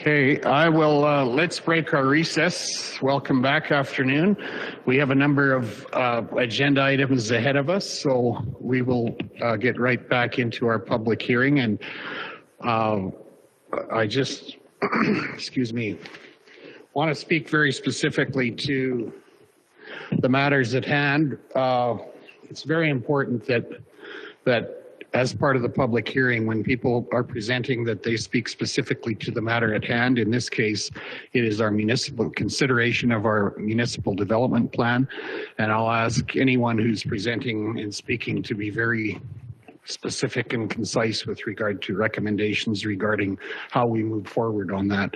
Okay, I will, let's break our recess. Welcome back, afternoon. We have a number of agenda items ahead of us, so we will get right back into our public hearing. And I just, excuse me, want to speak very specifically to the matters at hand. It's very important that as part of the public hearing, when people are presenting, that they speak specifically to the matter at hand. In this case, it is our municipal consideration of our municipal development plan. And I'll ask anyone who's presenting and speaking to be very specific and concise with regard to recommendations regarding how we move forward on that.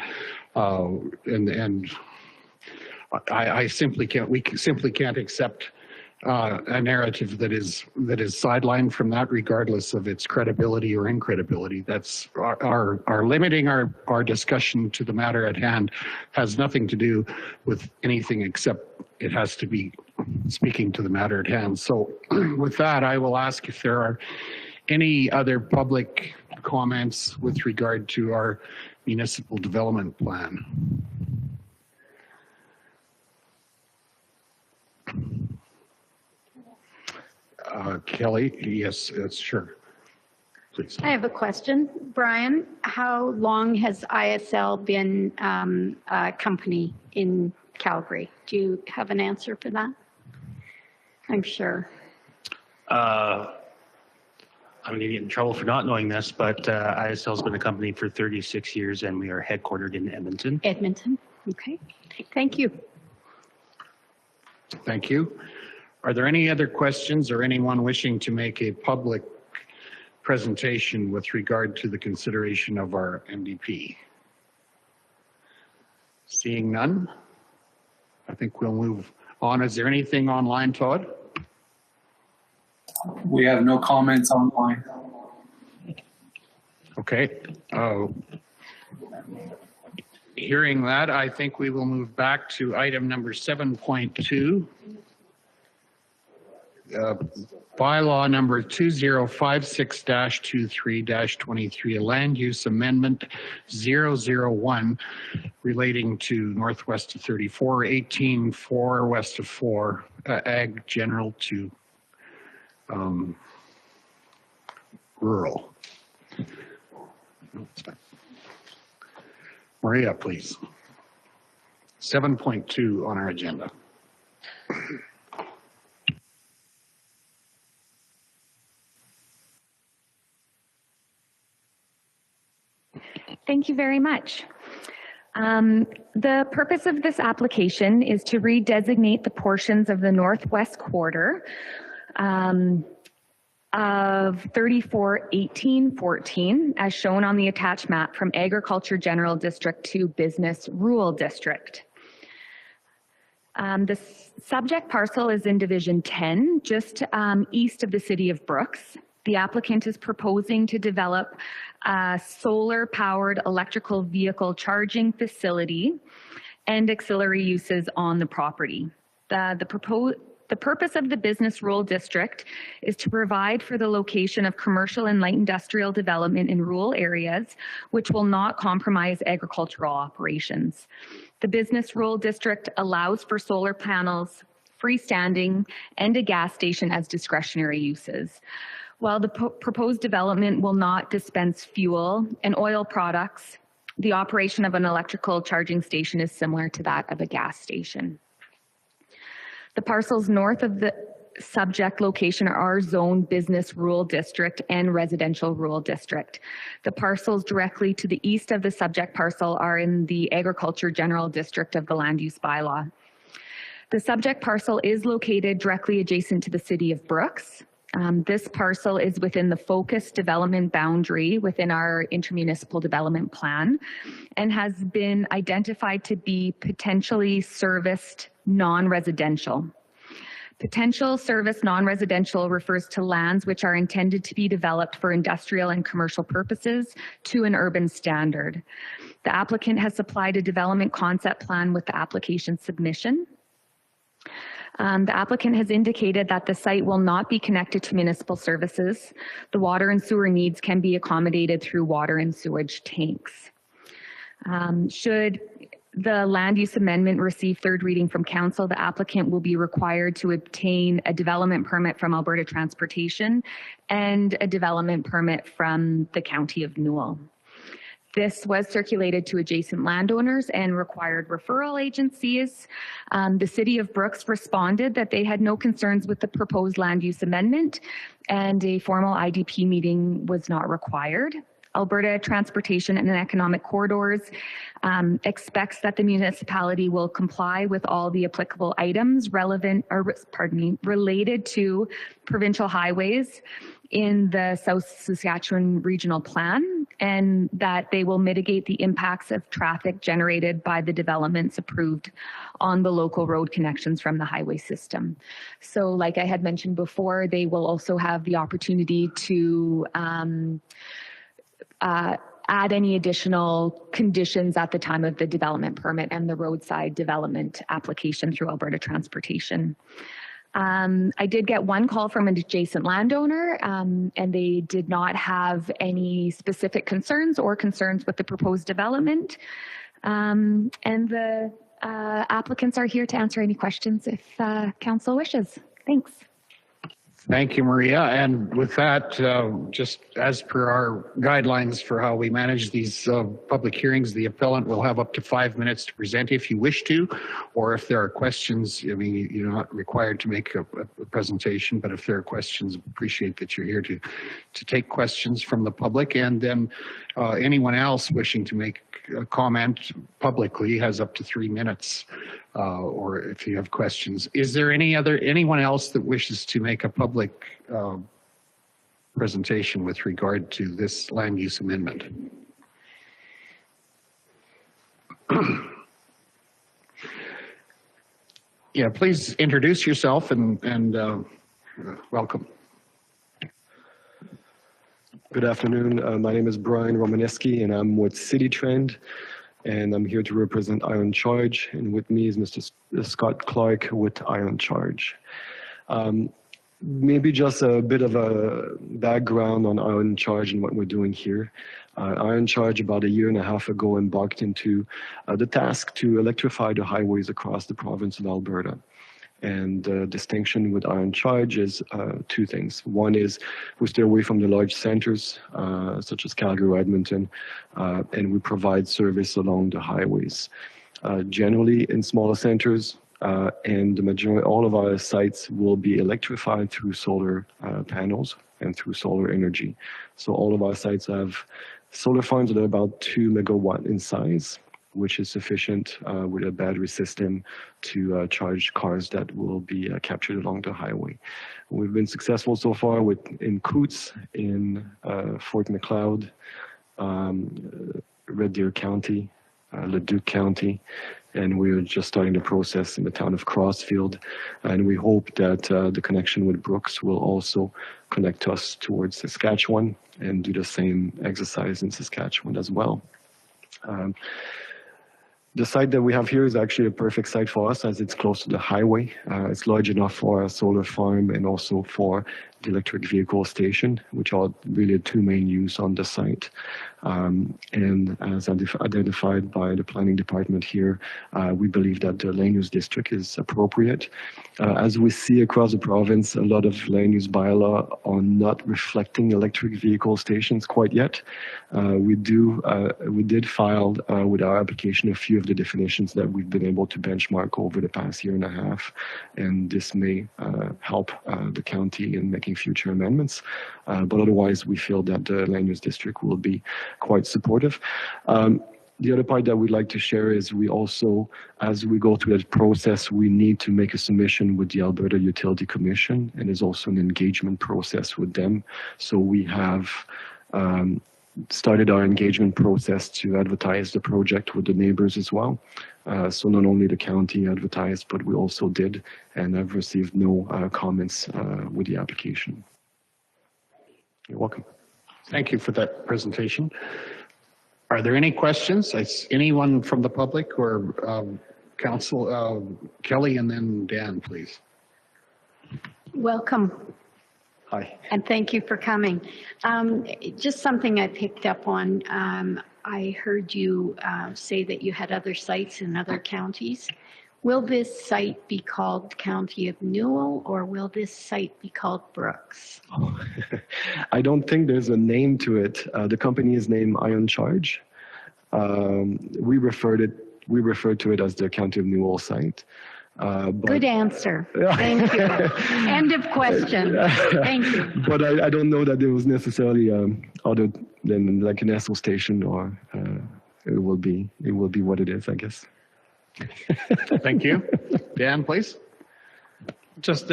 I simply can't, we simply can't accept a narrative that is sidelined from that, regardless of its credibility or incredibility. That's our limiting our discussion to the matter at hand has nothing to do with anything except it has to be speaking to the matter at hand. So with that, I will ask if there are any other public comments with regard to our municipal development plan. Kelly, yes, sure. Please. I have a question. Brian, how long has ISL been a company in Calgary? Do you have an answer for that? I'm sure. I'm going to get in trouble for not knowing this, but ISL has been a company for 36 years and we are headquartered in Edmonton. Edmonton, okay. Thank you. Thank you. Are there any other questions or anyone wishing to make a public presentation with regard to the consideration of our MDP? Seeing none, I think we'll move on. Is there anything online, Todd? We have no comments online. Okay. Hearing that, I think we will move back to item number 7.2. Bylaw number 2056-23-23, a land use amendment 001 relating to northwest of 34, 18-4 west of 4, ag general to rural. Maria, please. 7.2 on our agenda. Thank you very much. The purpose of this application is to redesignate the portions of the northwest quarter of 34-18-14 as shown on the attached map from Agriculture General District to Business Rural District. The subject parcel is in Division 10, just east of the city of Brooks. The applicant is proposing to develop a solar-powered electrical vehicle charging facility and auxiliary uses on the property. The purpose of the Business Rural District is to provide for the location of commercial and light industrial development in rural areas, which will not compromise agricultural operations. The Business Rural District allows for solar panels, freestanding, and a gas station as discretionary uses. While the proposed development will not dispense fuel and oil products, the operation of an electrical charging station is similar to that of a gas station. The parcels north of the subject location are zoned Business Rural District and Residential Rural District. The parcels directly to the east of the subject parcel are in the Agriculture General District of the Land Use Bylaw. The subject parcel is located directly adjacent to the city of Brooks. This parcel is within the focused development boundary within our intermunicipal development plan and has been identified to be potentially serviced non-residential. Potential service non-residential refers to lands which are intended to be developed for industrial and commercial purposes to an urban standard. The applicant has supplied a development concept plan with the application submission. The applicant has indicated that the site will not be connected to municipal services. The water and sewer needs can be accommodated through water and sewage tanks. Should the land use amendment receive third reading from council, the applicant will be required to obtain a development permit from Alberta Transportation and a development permit from the County of Newell. This was circulated to adjacent landowners and required referral agencies. The City of Brooks responded that they had no concerns with the proposed land use amendment and a formal IDP meeting was not required. Alberta Transportation and Economic Corridors expects that the municipality will comply with all the applicable items related to provincial highways in the South Saskatchewan Regional Plan, and that they will mitigate the impacts of traffic generated by the developments approved on the local road connections from the highway system. So like I had mentioned before, they will also have the opportunity to add any additional conditions at the time of the development permit and the roadside development application through Alberta Transportation. I did get one call from an adjacent landowner, and they did not have any specific concerns or concerns with the proposed development. And the applicants are here to answer any questions if council wishes. Thanks. Thank you, Maria. And with that, just as per our guidelines for how we manage these public hearings, the appellant will have up to 5 minutes to present if you wish to, or if there are questions. I mean, you're not required to make a presentation, but if there are questions, appreciate that you're here to take questions from the public. And then anyone else wishing to make a comment publicly has up to 3 minutes. Or if you have questions. Is there anyone else that wishes to make a public presentation with regard to this land use amendment? Yeah, please introduce yourself and welcome. Good afternoon. My name is Brian Romaneski, and I'm with City Trend. And I'm here to represent Iron Charge, and with me is Mr. Scott Clark with Iron Charge. Maybe just a bit of a background on Iron Charge and what we're doing here. Iron Charge about a year and a half ago embarked into the task to electrify the highways across the province of Alberta. And the distinction with Iron Charge is two things. One is we stay away from the large centers, such as Calgary or Edmonton, and we provide service along the highways. Generally in smaller centers, and the majority, all of our sites will be electrified through solar panels and through solar energy. So all of our sites have solar farms that are about 2 megawatt in size, which is sufficient with a battery system to charge cars that will be captured along the highway. We've been successful so far in Coots, in Fort McLeod, Red Deer County, Leduc County, and we're just starting the process in the town of Crossfield. And we hope that the connection with Brooks will also connect us towards Saskatchewan and do the same exercise in Saskatchewan as well. The site that we have here is actually a perfect site for us as it's close to the highway. It's large enough for a solar farm and also for the electric vehicle station, which are really the two main use on the site. And as identified by the planning department here, we believe that the land use district is appropriate. As we see across the province, a lot of land use bylaw are not reflecting electric vehicle stations quite yet. We did file with our application a few of the definitions that we've been able to benchmark over the past year and a half, and this may help the county in making future amendments. But otherwise, we feel that the land use district will be quite supportive. The other part that we'd like to share is we also, as we go through that process, we need to make a submission with the Alberta Utility Commission, and there's also an engagement process with them. So we have started our engagement process to advertise the project with the neighbors as well. So not only the county advertised, but we also did, and I've received no comments with the application. You're welcome. Thank you for that presentation. Are there any questions? Anyone from the public or council? Kelly and then Dan, please. Welcome. Hi. And thank you for coming. Just something I picked up on. I heard you say that you had other sites in other counties. Will this site be called County of Newell, or will this site be called Brooks? I don't think there's a name to it. The company is named Ion Charge. We refer to it as the County of Newell site. Good answer. Thank you. End of question. Thank you. But I don't know that there was necessarily other than like an Esso station, or it will be what it is, I guess. Thank you. Dan, please. Just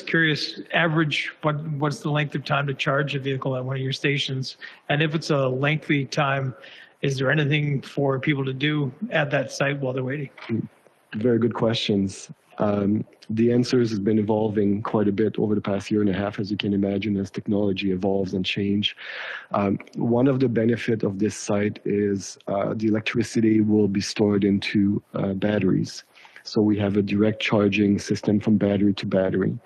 curious, average, what's the length of time to charge a vehicle at one of your stations? And if it's a lengthy time, is there anything for people to do at that site while they're waiting? Very good questions. The answers has been evolving quite a bit over the past year and a half, as you can imagine, as technology evolves and change. One of the benefits of this site is the electricity will be stored into batteries. So we have a direct charging system from battery to battery.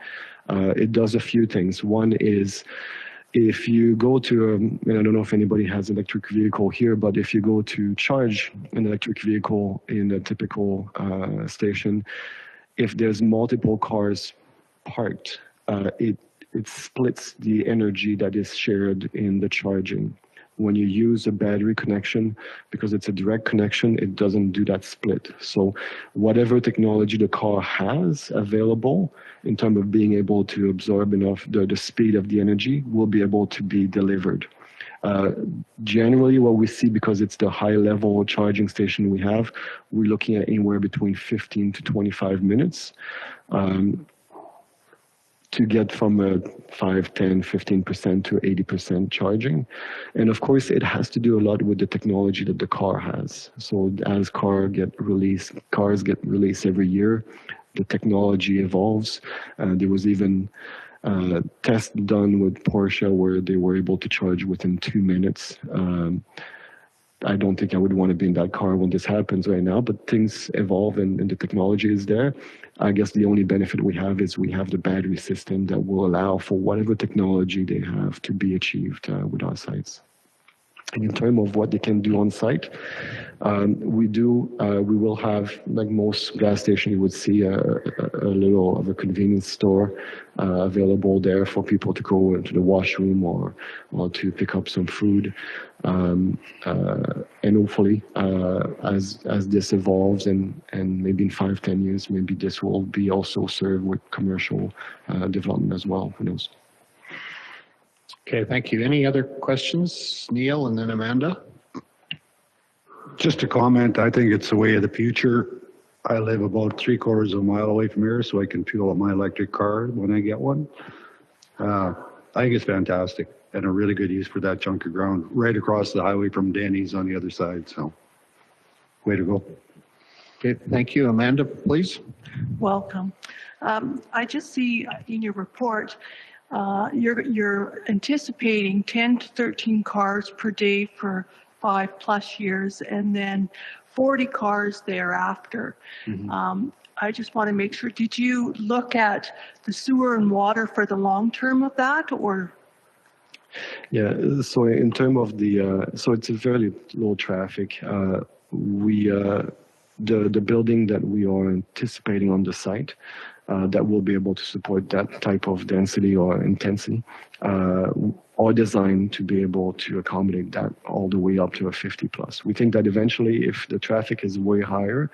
It does a few things. One is, if you go to, and I don't know if anybody has an electric vehicle here, but if you go to charge an electric vehicle in a typical station, if there's multiple cars parked, it splits the energy that is shared in the charging. When you use a battery connection, because it's a direct connection, it doesn't do that split. So whatever technology the car has available in terms of being able to absorb enough, the speed of the energy will be able to be delivered. Generally what we see, because it's the high level charging station we have, we're looking at anywhere between 15 to 25 minutes to get from a 5, 10, 15% to 80% charging. And of course, it has to do a lot with the technology that the car has. So as cars get released every year, the technology evolves. There was even test done with Porsche where they were able to charge within 2 minutes. I don't think I would want to be in that car when this happens right now, but things evolve and the technology is there. I guess the only benefit we have is we have the battery system that will allow for whatever technology they have to be achieved with our sites. And in terms of what they can do on site, we will have, like most gas stations, you would see a little of a convenience store available there for people to go into the washroom or to pick up some food. And hopefully, as this evolves and maybe in 5, 10 years, maybe this will be also served with commercial development as well. Who knows? Okay, thank you. Any other questions? Neil and then Amanda. Just a comment, I think it's the way of the future. I live about 3/4 of a mile away from here, so I can fuel up my electric car when I get one. I think it's fantastic and a really good use for that chunk of ground right across the highway from Denny's on the other side. So, way to go. Okay, thank you. Amanda, please. Welcome. I just see in your report, you're anticipating 10 to 13 cars per day for 5+ years and then 40 cars thereafter. Mm-hmm. I just want to make sure, did you look at the sewer and water for the long term of that, or? Yeah, so in terms of the, so it's a fairly low traffic. The building that we are anticipating on the site that will be able to support that type of density or intensity are designed to be able to accommodate that all the way up to a 50+. We think that eventually, if the traffic is way higher,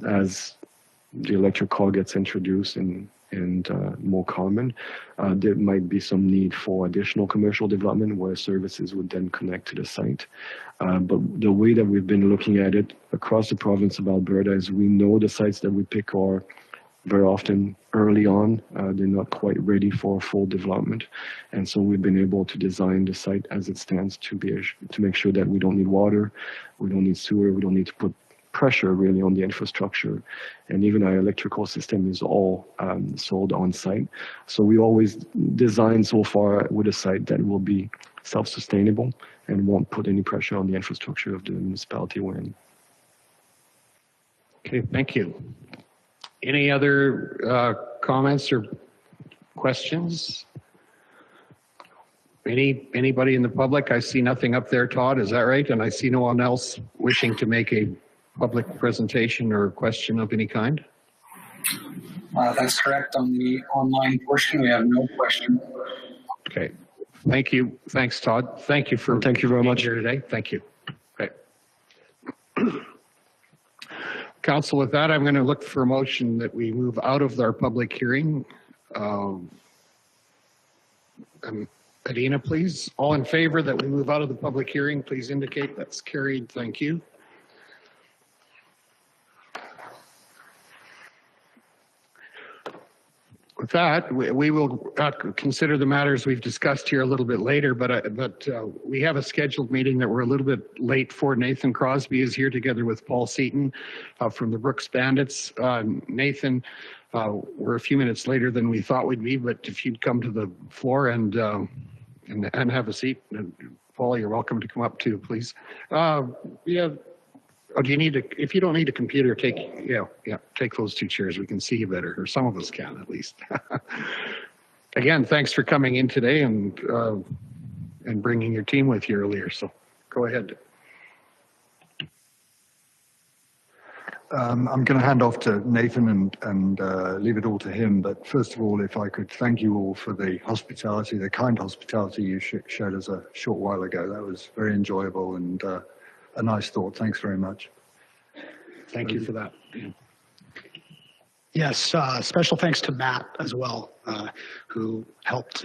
as the electric car gets introduced and more common, there might be some need for additional commercial development where services would then connect to the site. But the way that we've been looking at it across the province of Alberta is we know the sites that we pick are very often early on, they're not quite ready for full development. And so we've been able to design the site as it stands to make sure that we don't need water, we don't need sewer, we don't need to put pressure really on the infrastructure. And even our electrical system is all sold on site. So we always design so far with a site that will be self-sustainable and won't put any pressure on the infrastructure of the municipality we're in. Okay, thank you. Any other comments or questions? Anybody in the public? I see nothing up there, Todd, is that right? And I see no one else wishing to make a public presentation or question of any kind? That's correct. On the online portion, we have no questions. Okay, thank you. Thanks, Todd. Thank you for Thank you very much here today. Thank you. Okay. Council, with that, I'm going to look for a motion that we move out of our public hearing. Adina, please. All in favor that we move out of the public hearing, please indicate. That's carried. Thank you. With that, we will consider the matters we've discussed here a little bit later, but we have a scheduled meeting that we're a little bit late for. Nathan Crosby is here together with Paul Seaton from the Brooks Bandits. Nathan, we're a few minutes later than we thought we'd be, but if you'd come to the floor and have a seat. Paul, you're welcome to come up too, please. Yeah. Oh, do you need to, if you don't need a computer, take those two chairs. We can see you better, or some of us can at least. Again, thanks for coming in today and bringing your team with you earlier. So go ahead. I'm going to hand off to Nathan and leave it all to him. But first of all, if I could thank you all for the hospitality, the kind hospitality you showed us a short while ago. That was very enjoyable and a nice thought. Thanks very much. Thank you for that. Yes, special thanks to Matt as well, who helped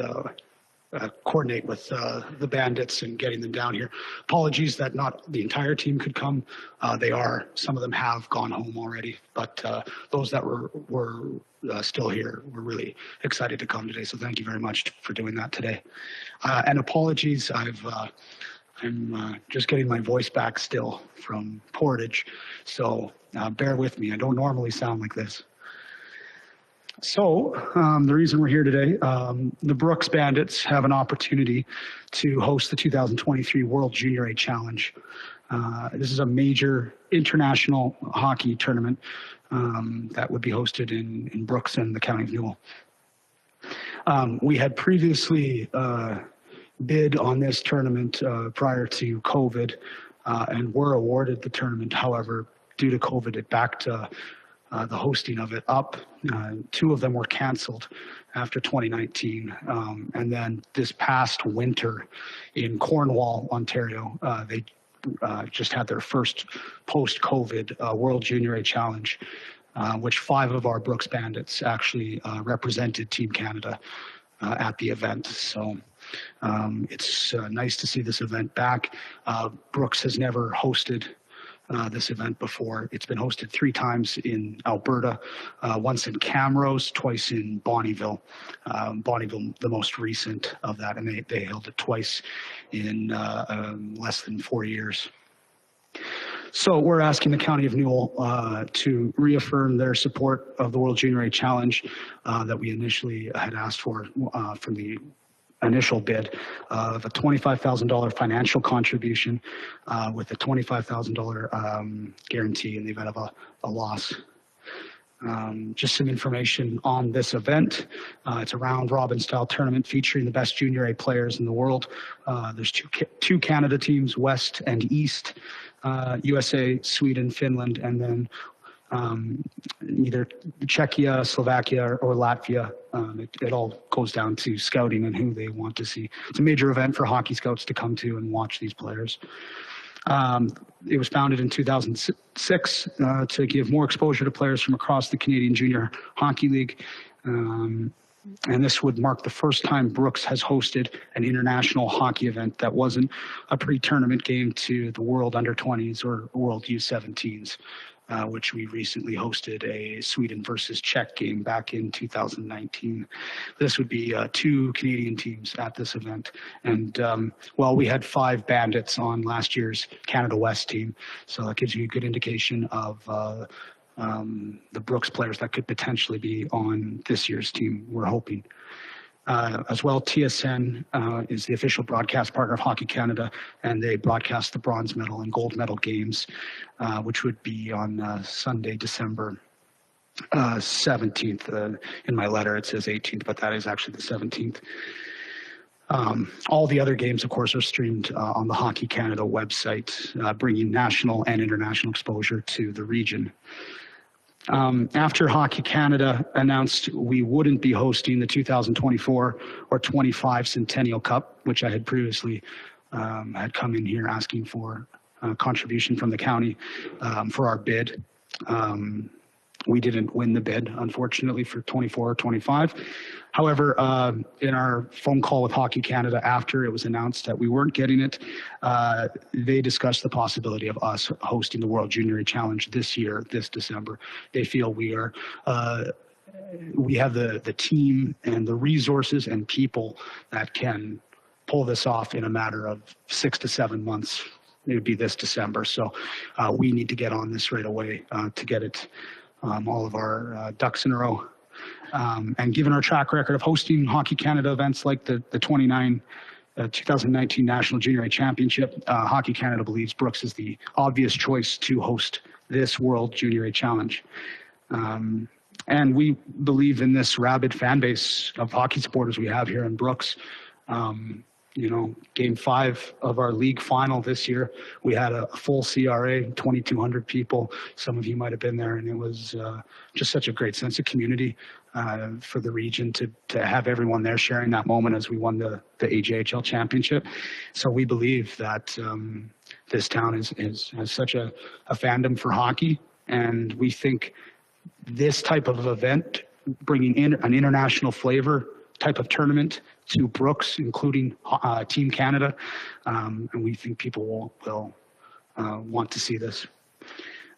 coordinate with the Bandits and getting them down here. Apologies that not the entire team could come. Some of them have gone home already, but those that were still here were really excited to come today. So thank you very much for doing that today. And apologies, I'm just getting my voice back still from Portage, so bear with me. I don't normally sound like this. So the reason we're here today, the Brooks Bandits have an opportunity to host the 2023 World Junior A Challenge. This is a major international hockey tournament that would be hosted in Brooks and the County of Newell. We had previously bid on this tournament prior to COVID and were awarded the tournament. However, due to COVID, it backed the hosting of it up. Two of them were canceled after 2019. And then this past winter in Cornwall, Ontario, they just had their first post-COVID World Junior A Challenge, which 5 of our Brooks Bandits actually represented Team Canada at the event. So it's nice to see this event back. Brooks has never hosted this event before. It's been hosted 3 times in Alberta, once in Camrose, twice in Bonnyville. Bonnyville, the most recent of that, and they held it twice in less than 4 years. So we're asking the County of Newell to reaffirm their support of the World Junior A Challenge that we initially had asked for from the initial bid of a $25,000 financial contribution with a $25,000 guarantee in the event of a loss. Just some information on this event. It's a round robin style tournament featuring the best junior A players in the world. There's two Canada teams, West and East, USA, Sweden, Finland, and then either Czechia, Slovakia, or Latvia. It all goes down to scouting and who they want to see. It's a major event for hockey scouts to come to and watch these players. It was founded in 2006 to give more exposure to players from across the Canadian Junior Hockey League. And this would mark the first time Brooks has hosted an international hockey event that wasn't a pre-tournament game to the World Under-20s or World U17s, which we recently hosted a Sweden versus Czech game back in 2019. This would be 2 Canadian teams at this event. And well, we had 5 Bandits on last year's Canada West team, so that gives you a good indication of the Brooks players that could potentially be on this year's team, we're hoping. As well, TSN is the official broadcast partner of Hockey Canada, and they broadcast the bronze medal and gold medal games, which would be on Sunday, December 17th. In my letter, it says 18th, but that is actually the 17th. All the other games, of course, are streamed on the Hockey Canada website, bringing national and international exposure to the region. After Hockey Canada announced we wouldn't be hosting the 2024 or 25 Centennial Cup, which I had previously had come in here asking for a contribution from the county for our bid. We didn't win the bid, unfortunately, for 24 or 25. However, in our phone call with Hockey Canada after it was announced that we weren't getting it, they discussed the possibility of us hosting the World Junior A Challenge this year, this December. They feel we are, we have the team and the resources and people that can pull this off in a matter of 6 to 7 months. It would be this December. So we need to get on this right away to get it all of our ducks in a row. And given our track record of hosting Hockey Canada events like the 2019 National Junior A Championship, Hockey Canada believes Brooks is the obvious choice to host this World Junior A Challenge. And we believe in this rabid fan base of hockey supporters we have here in Brooks. You know, game 5 of our league final this year, we had a full CRA, 2,200 people. Some of you might have been there, and it was just such a great sense of community for the region to have everyone there sharing that moment as we won the AJHL championship. So we believe that this town has such a fandom for hockey, and we think this type of event, bringing in an international flavor type of tournament to Brooks, including Team Canada, and we think people will want to see this.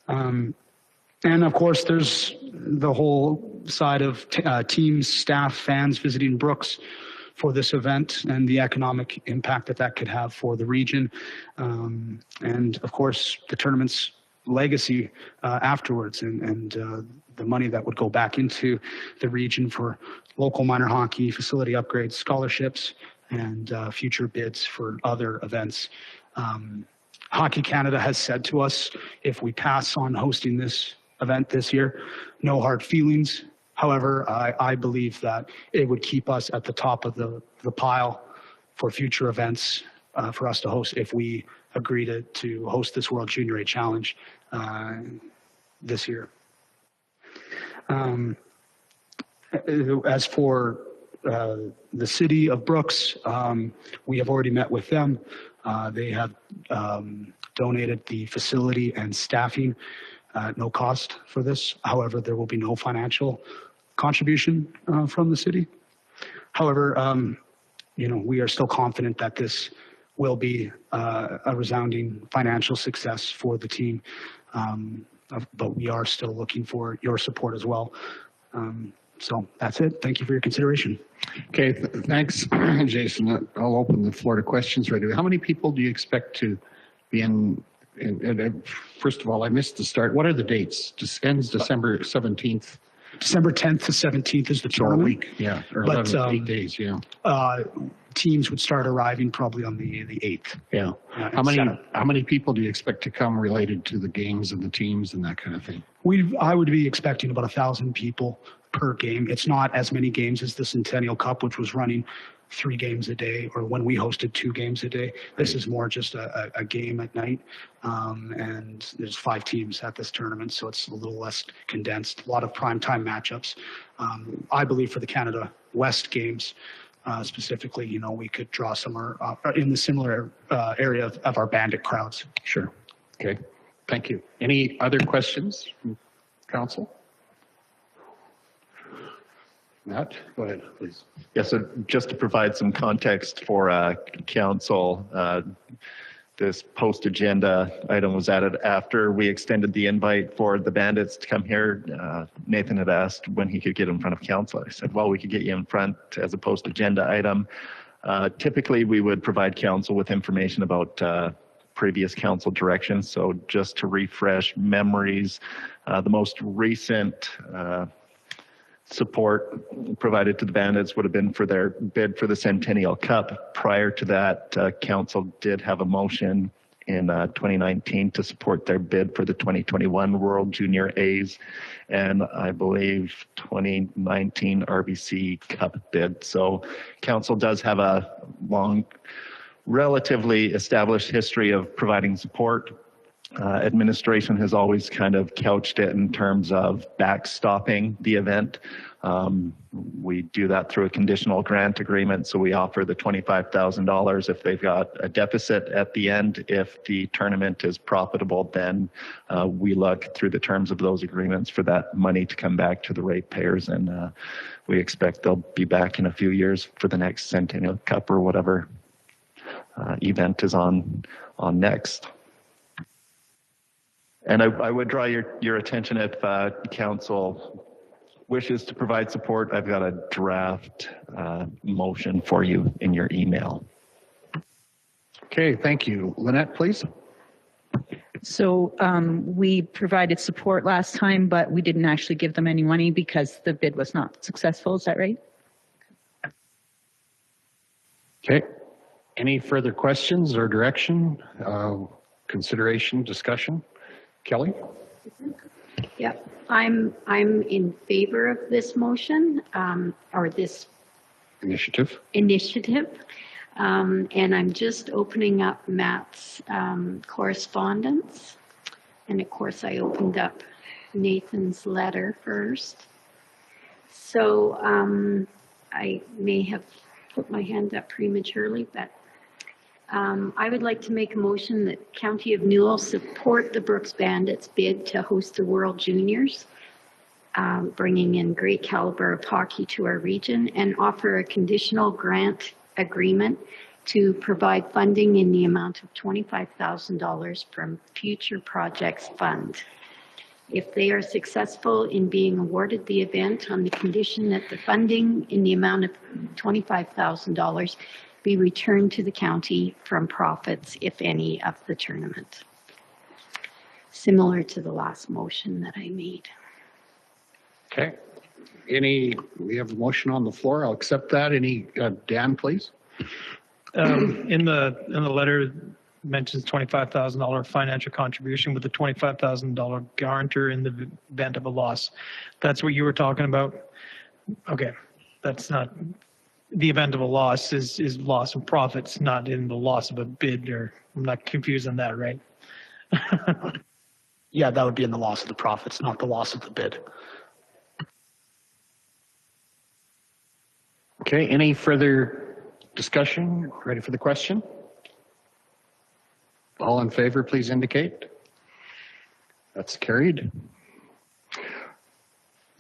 And of course, there's the whole side of teams, staff, fans visiting Brooks for this event and the economic impact that could have for the region. And of course, the tournament's legacy afterwards and the money that would go back into the region for local minor hockey, facility upgrades, scholarships, and future bids for other events. Hockey Canada has said to us, if we pass on hosting this event this year, no hard feelings. However, I believe that it would keep us at the top of the pile for future events for us to host if we agree to host this World Junior A Challenge this year. As for the city of Brooks, we have already met with them. They have donated the facility and staffing at no cost for this. However, there will be no financial contribution from the city. However, you know, we are still confident that this will be a resounding financial success for the team. But we are still looking for your support as well. So that's it. Thank you for your consideration. Okay, thanks, Jason. I'll open the floor to questions right away. How many people do you expect to be in first of all, I missed the start. What are the dates? Just ends December 17th. December 10th to 17th is the So a tournament. week, yeah, or But, 8 days, yeah. Teams would start arriving probably on the 8th. Yeah. How many people do you expect to come related to the games and the teams and that kind of thing? I would be expecting about 1,000 people per game. It's not as many games as the Centennial Cup, which was running 3 games a day, or when we hosted 2 games a day. This is more just a game at night. And there's 5 teams at this tournament, so it's a little less condensed. A lot of primetime matchups. I believe for the Canada West games, specifically, you know, we could draw somewhere in the similar area of our Bandit crowds. Sure. Okay. Thank you. Any other questions from council? Matt, go ahead, please. Yeah, so just to provide some context for council, this post-agenda item was added after we extended the invite for the Bandits to come here. Nathan had asked when he could get in front of council. I said, well, we could get you in front as a post-agenda item. Typically, we would provide council with information about previous council directions. So just to refresh memories, the most recent support provided to the Bandits would have been for their bid for the Centennial Cup. Prior to that, council did have a motion in 2019 to support their bid for the 2021 World Junior A's and I believe 2019 RBC Cup bid. So council does have a long, relatively established history of providing support. Administration has always kind of couched it in terms of backstopping the event. We do that through a conditional grant agreement. So we offer the $25,000 if they've got a deficit at the end. If the tournament is profitable, then we look through the terms of those agreements for that money to come back to the ratepayers. And we expect they'll be back in a few years for the next Centennial Cup or whatever event is on next. And I would draw your attention if council wishes to provide support. I've got a draft motion for you in your email. Okay, thank you. Lynette, please. So we provided support last time, but we didn't actually give them any money because the bid was not successful. Is that right? Okay. Any further questions or direction, consideration, discussion? Kelly? Yep, I'm in favor of this motion, or this Initiative. And I'm just opening up Matt's correspondence. And of course, I opened up Nathan's letter first. So I may have put my hand up prematurely, but I would like to make a motion that County of Newell support the Brooks Bandits bid to host the World Juniors, bringing in great caliber of hockey to our region, and offer a conditional grant agreement to provide funding in the amount of $25,000 from Future Projects Fund. If they are successful in being awarded the event on the condition that the funding in the amount of $25,000 be returned to the county from profits, if any, of the tournament. Similar to the last motion that I made. Okay. We have a motion on the floor. I'll accept that. Dan, please. In the letter mentions $25,000 financial contribution with a $25,000 guarantor in the event of a loss. That's what you were talking about? Okay, that's not, the event of a loss is loss of profits, not in the loss of a bid, or I'm not confused on that, right? Yeah, that would be in the loss of the profits, not the loss of the bid. Okay, any further discussion? Ready for the question? All in favor, please indicate. That's carried.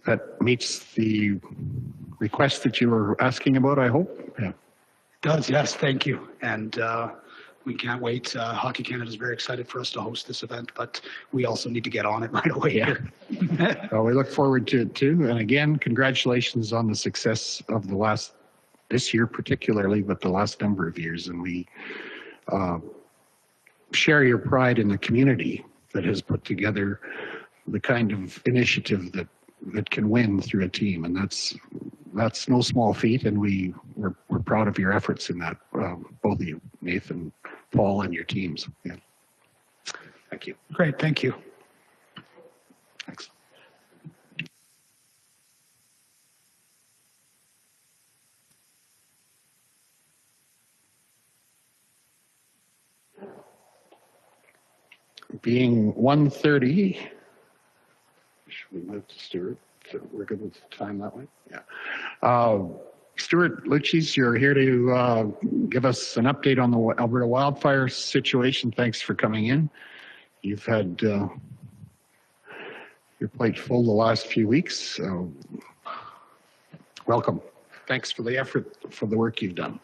That meets the request that you were asking about, I hope. Yeah. It does, yes, thank you. And we can't wait. Hockey Canada is very excited for us to host this event, but we also need to get on it right away here. Well, we look forward to it too. And again, congratulations on the success of this year particularly, but the last number of years. And we share your pride in the community that has put together the kind of initiative that can win through a team. And that's no small feat. And we're proud of your efforts in that, both of you, Nathan, Paul, and your teams. Yeah. Thank you. Great, thank you. Thanks. Being 1:30, should we move to Stuart? So we're good with the time that way? Yeah. Stuart Luchies, you're here to give us an update on the Alberta wildfire situation. Thanks for coming in. You've had your plate full the last few weeks. So welcome. Thanks for the effort, for the work you've done.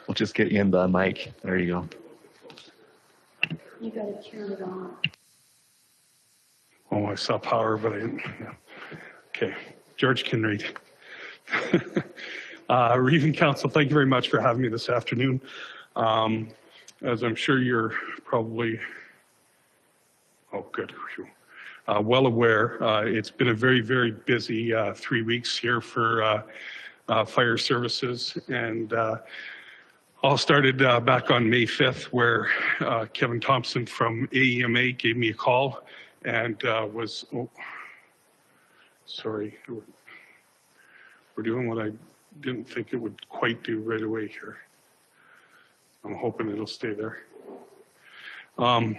We'll just get you in the mic. There you go. You got to turn it on. Oh, I saw power, but I didn't. Okay, George can read. Regent Council, thank you very much for having me this afternoon. As I'm sure you're probably, oh good, well aware, it's been a very, very busy 3 weeks here for fire services, and all started back on May 5th, where Kevin Thompson from AEMA gave me a call and was, oh, sorry, we're doing what I didn't think it would quite do right away here. I'm hoping it'll stay there. I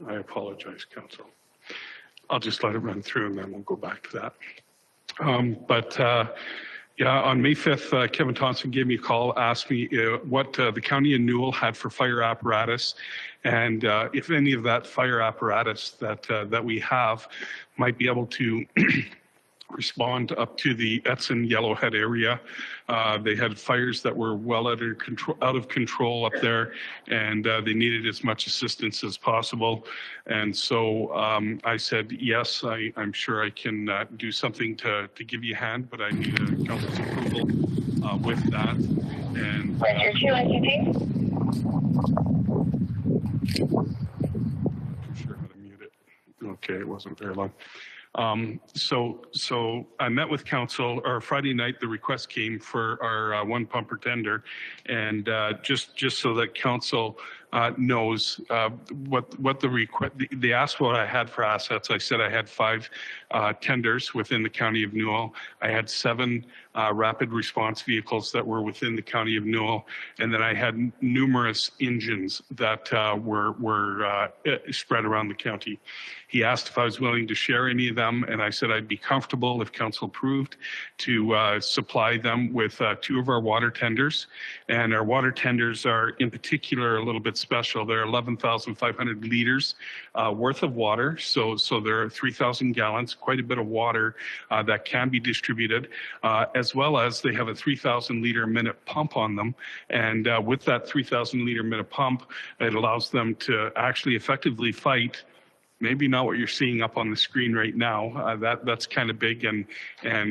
apologize, Council. I'll just let it run through and then we'll go back to that. Yeah, on May 5th, Kevin Thompson gave me a call, asked me what the County of Newell had for fire apparatus, and if any of that fire apparatus that we have might be able to respond up to the Edson Yellowhead area. They had fires that were well out of control up there, and they needed as much assistance as possible. And so I said, yes, I'm sure I can do something to give you a hand, but I need a council's approval with that. And I'm sure how to mute it. Okay, it wasn't very long. So I met with council, or Friday night, the request came for our one pumper tender, and just so that council knows what the request, they asked what I had for assets. I said I had 5 tenders within the County of Newell. I had 7 rapid response vehicles that were within the County of Newell, and then I had numerous engines that were spread around the county. He asked if I was willing to share any of them, and I said I'd be comfortable, if council approved, to supply them with 2 of our water tenders. And our water tenders are in particular a little bit special. They're 11,500 liters worth of water. So there are 3,000 gallons, quite a bit of water that can be distributed, as well as they have a 3,000 liter a minute pump on them. And with that 3,000 liter a minute pump, it allows them to actually effectively fight. Maybe not what you're seeing up on the screen right now. That's kind of big, and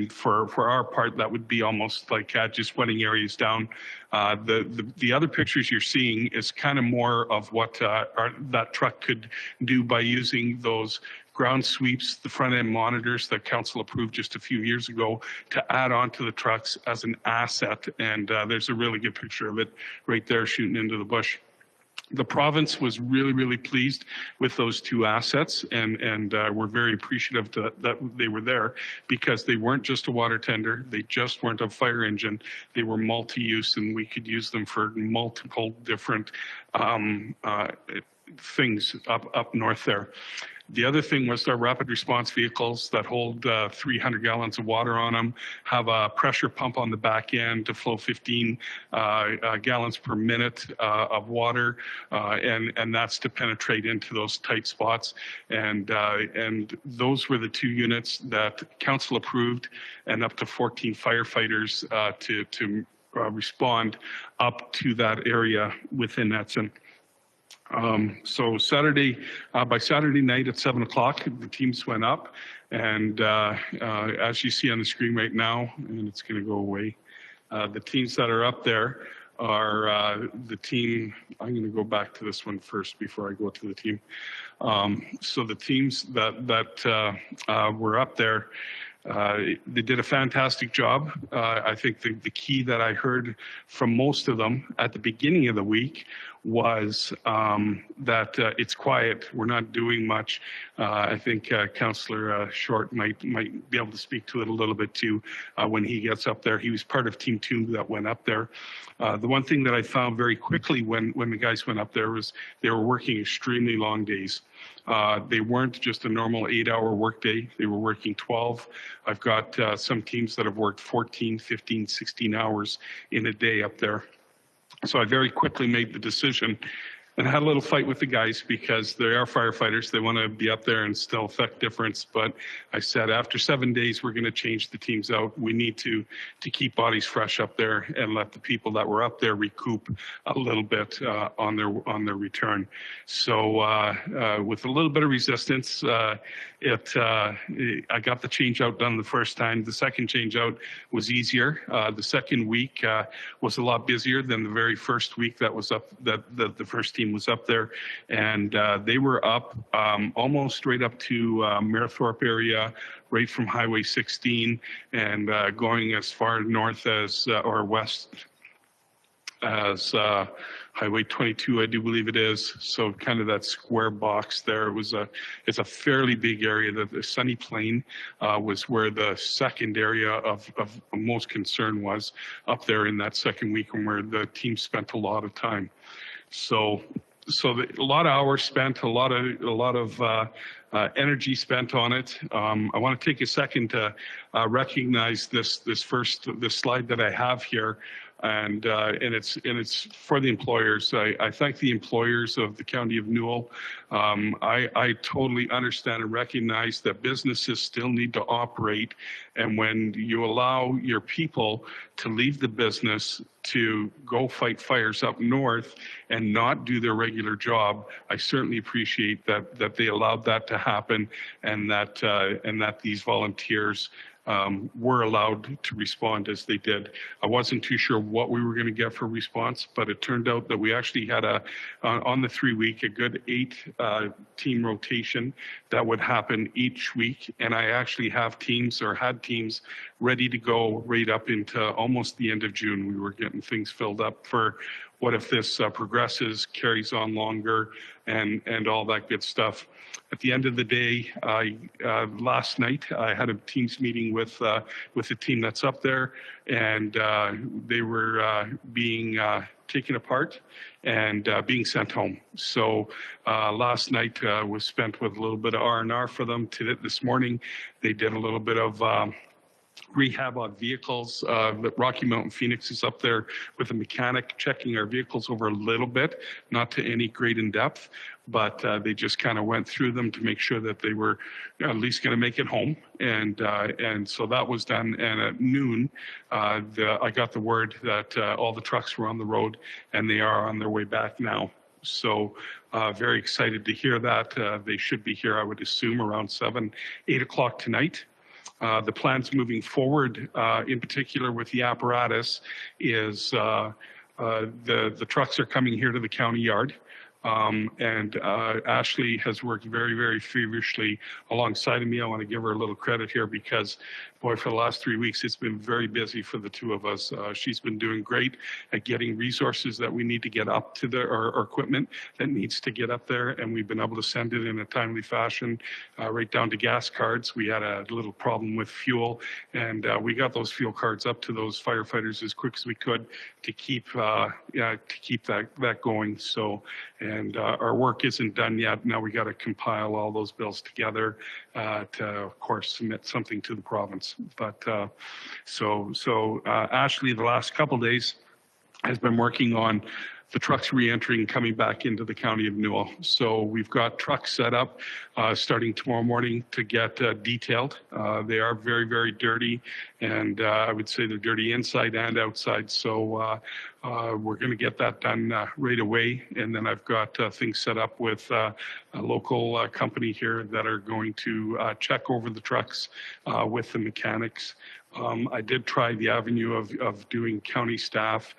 for our part, that would be almost like just wetting areas down. The other pictures you're seeing is kind of more of what that truck could do by using those ground sweeps, the front end monitors that council approved just a few years ago, to add on to the trucks as an asset. And there's a really good picture of it right there shooting into the bush. The province was really, really pleased with those 2 assets, and we're very appreciative that they were there, because they weren't just a water tender, they just weren't a fire engine, they were multi-use, and we could use them for multiple different things up north there. The other thing was our rapid response vehicles that hold 300 gallons of water on them, have a pressure pump on the back end to flow 15 gallons per minute of water, and that's to penetrate into those tight spots. And those were the 2 units that council approved, and up to 14 firefighters to respond up to that area within Edson. So Saturday, by Saturday night at 7 o'clock, the teams went up, and as you see on the screen right now, and it's going to go away, the teams that are up there are the team. I'm going to go back to this one first before I go to the team. So the teams that were up there, they did a fantastic job. I think the key that I heard from most of them at the beginning of the week was that it's quiet. We're not doing much. I think Councillor Short might be able to speak to it a little bit too when he gets up there. He was part of Team 2 that went up there. The one thing that I found very quickly when the guys went up there was they were working extremely long days. They weren't just a normal 8-hour workday. They were working 12. I've got some teams that have worked 14, 15, 16 hours in a day up there. So I very quickly made the decision And I had a little fight with the guys because they are firefighters. They want to be up there and still affect difference. But I said, after 7 days, we're going to change the teams out. We need to keep bodies fresh up there and let the people that were up there recoup a little bit on their return. So with a little bit of resistance, I got the change out done the first time. The second change out was easier. The second week was a lot busier than the very first week that was up, that the first team was up there. And they were up almost right up to Marithorpe area, right from Highway 16 and going as far north as, or west as Highway 22, I do believe it is. So kind of that square box there. It's a fairly big area. The Sunny Plain was where the second area of most concern was, up there in that second week, and where the team spent a lot of time. So a lot of hours spent, a lot of energy spent on it. I want to take a second to recognize this slide that I have here. And it's for the employers. I thank the employers of the County of Newell. I totally understand and recognize that businesses still need to operate, and when you allow your people to leave the business to go fight fires up north and not do their regular job, I certainly appreciate that they allowed that to happen, and that these volunteers were allowed to respond as they did. I wasn't too sure what we were going to get for response, but it turned out that we actually had on the 3 week, a good 8 team rotation that would happen each week. And I actually have teams, or had teams, ready to go right up into almost the end of June. We were getting things filled up for what if this progresses, carries on longer, and all that good stuff. At the end of the day, last night I had a teams meeting with the team that's up there, and they were being taken apart and being sent home. So last night was spent with a little bit of R&R for them. This morning they did a little bit of rehab on vehicles. Rocky Mountain Phoenix is up there with a mechanic checking our vehicles over a little bit, not to any great in depth, but they just kind of went through them to make sure that they were at least going to make it home. And so that was done. And at noon, I got the word that all the trucks were on the road, and they are on their way back now. So very excited to hear that. They should be here, I would assume, around 8 o'clock tonight. The plans moving forward, in particular with the apparatus, is the trucks are coming here to the county yard. And Ashley has worked very, very feverishly alongside of me. I want to give her a little credit here because, boy, for the last 3 weeks, it's been very busy for the two of us. She's been doing great at getting resources that we need to get up to our equipment that needs to get up there, and we've been able to send it in a timely fashion, right down to gas cards. We had a little problem with fuel, and we got those fuel cards up to those firefighters as quick as we could to keep that going. So, and our work isn't done yet. Now we got to compile all those bills together to, of course, submit something to the province. But so Ashley, the last couple of days, has been working on the trucks re-entering, coming back into the County of Newell. So we've got trucks set up starting tomorrow morning to get detailed. They are very, very dirty, and I would say they're dirty inside and outside. So we're going to get that done right away. And then I've got things set up with a local company here that are going to check over the trucks with the mechanics. I did try the avenue of doing county staff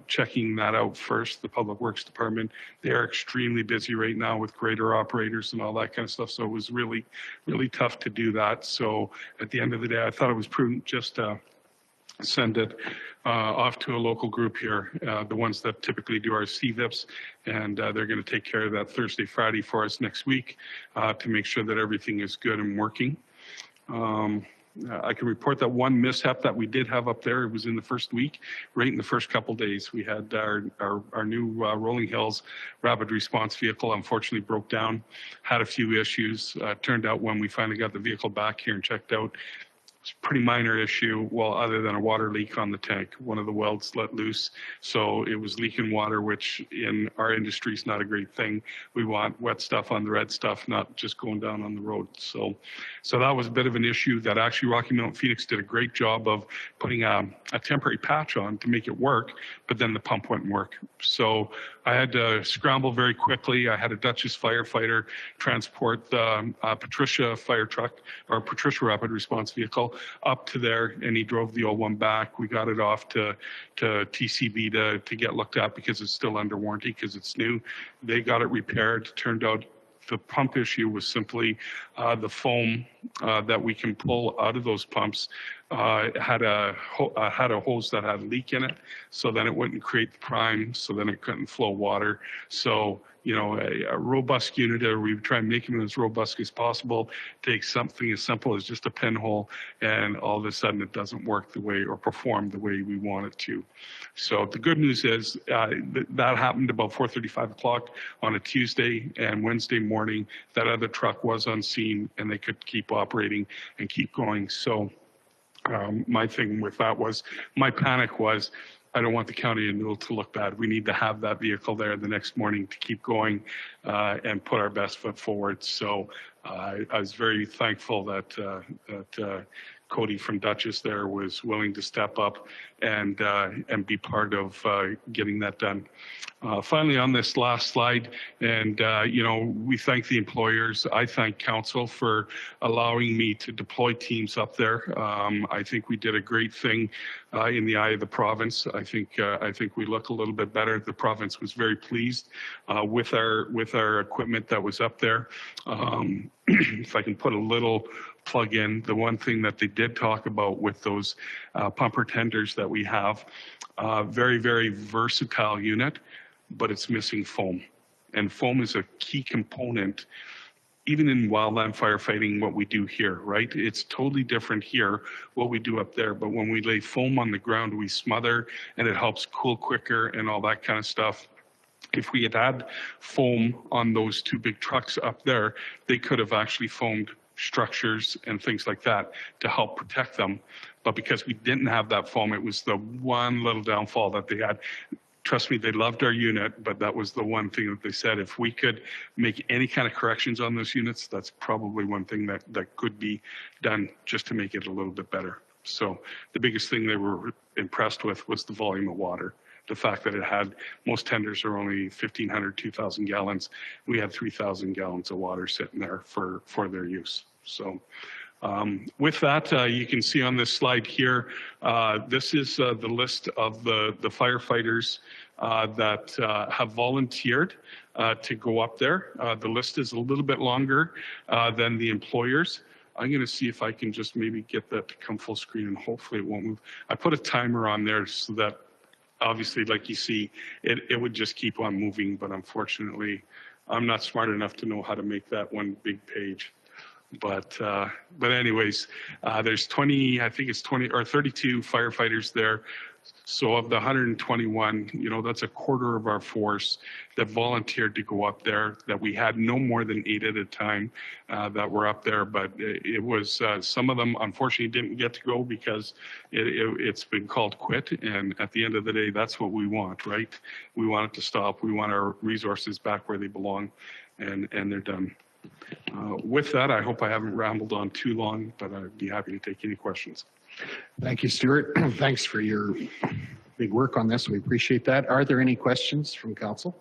checking that out first, the Public Works Department. They're extremely busy right now with grader operators and all that kind of stuff. So it was really, really tough to do that. So at the end of the day, I thought it was prudent just to send it off to a local group here, the ones that typically do our CVIPs, and they're going to take care of that Thursday, Friday for us next week to make sure that everything is good and working. I can report that one mishap that we did have up there, it was in the first week, right in the first couple days. We had our new Rolling Hills rapid response vehicle unfortunately broke down, had a few issues. Turned out when we finally got the vehicle back here and checked out, It's a pretty minor issue, well, other than a water leak on the tank. One of the welds let loose, so it was leaking water, which in our industry is not a great thing. We want wet stuff on the red stuff, not just going down on the road. So that was a bit of an issue that actually Rocky Mountain Phoenix did a great job of putting a temporary patch on to make it work, but then the pump wouldn't work. So I had to scramble very quickly. I had a Dutchess firefighter transport the Patricia fire truck, or Patricia rapid response vehicle, up to there, and he drove the old one back. We got it off to TCB to get looked at because it's still under warranty because it's new. They got it repaired. Turned out the pump issue was simply the foam that we can pull out of those pumps had a hose that had a leak in it, so then it wouldn't create the prime, so then it couldn't flow water. So, you know, a robust unit, or we try and make them as robust as possible, take something as simple as just a pinhole, and all of a sudden it doesn't work the way or perform the way we want it to. So the good news is that happened about 4:30, 5 o'clock on a Tuesday, and Wednesday morning that other truck was on scene and they could keep operating and keep going. So my thing with that was, my panic was, I don't want the county of Newell to look bad. We need to have that vehicle there the next morning to keep going and put our best foot forward. So I was very thankful that Cody from Dutchess there was willing to step up and be part of getting that done. Finally, on this last slide, and you know, we thank the employers. I thank council for allowing me to deploy teams up there. I think we did a great thing in the eye of the province. I think we look a little bit better. The province was very pleased with our equipment that was up there. If I can put a little plug in, the one thing that they did talk about with those pumper tenders that we have, very, very versatile unit, but it's missing foam. And foam is a key component, even in wildland firefighting, what we do here, right? It's totally different here, what we do up there. But when we lay foam on the ground, we smother and it helps cool quicker and all that kind of stuff. If we had had foam on those two big trucks up there, they could have actually foamed structures and things like that to help protect them. But because we didn't have that foam, it was the one little downfall that they had. Trust me, they loved our unit, but that was the one thing that they said, if we could make any kind of corrections on those units, that's probably one thing that could be done just to make it a little bit better. So the biggest thing they were impressed with was the volume of water. The fact that it had, most tenders are only 1,500, 2,000 gallons. We had 3,000 gallons of water sitting there for their use. So with that, you can see on this slide here, this is the list of the firefighters that have volunteered to go up there. The list is a little bit longer than the employers. I'm going to see if I can just maybe get that to come full screen, and hopefully it won't move. I put a timer on there so that obviously, like you see, it would just keep on moving, but unfortunately, I'm not smart enough to know how to make that one big page. But anyways, there's 20, I think it's 20 or 32 firefighters there. So of the 121, you know, that's a quarter of our force that volunteered to go up there, that we had no more than 8 at a time that were up there. But it was, some of them unfortunately didn't get to go because it's been called quit. And at the end of the day, that's what we want, right? We want it to stop. We want our resources back where they belong, and they're done. With that, I hope I haven't rambled on too long, but I'd be happy to take any questions. Thank you, Stuart. Thanks for your big work on this. We appreciate that. Are there any questions from council?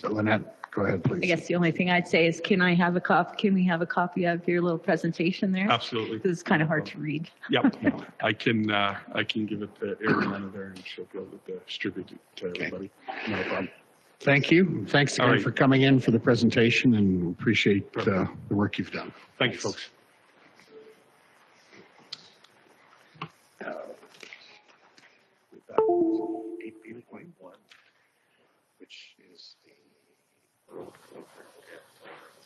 Lynette, go ahead, please. I guess the only thing I'd say is, can we have a copy of your little presentation there? Absolutely. This is kind of hard to read. Yep. I can give it to Ariana there, and she'll be able to distribute it to everybody. No problem. Thank you. Thanks again for coming in for the presentation, and appreciate the work you've done. Thank you, folks. Which is the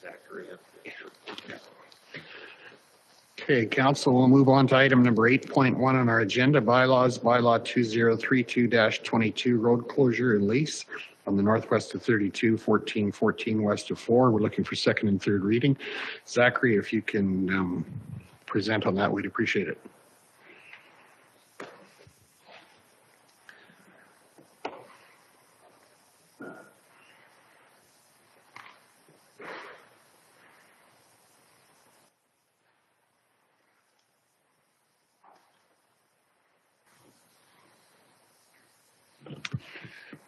Zachary. Okay, council, we'll move on to item number 8.1 on our agenda, bylaws, bylaw 2032-22, road closure and lease. on the northwest of 32, 14, 14 west of 4. We're looking for second and third reading. Zachary, if you can present on that, we'd appreciate it.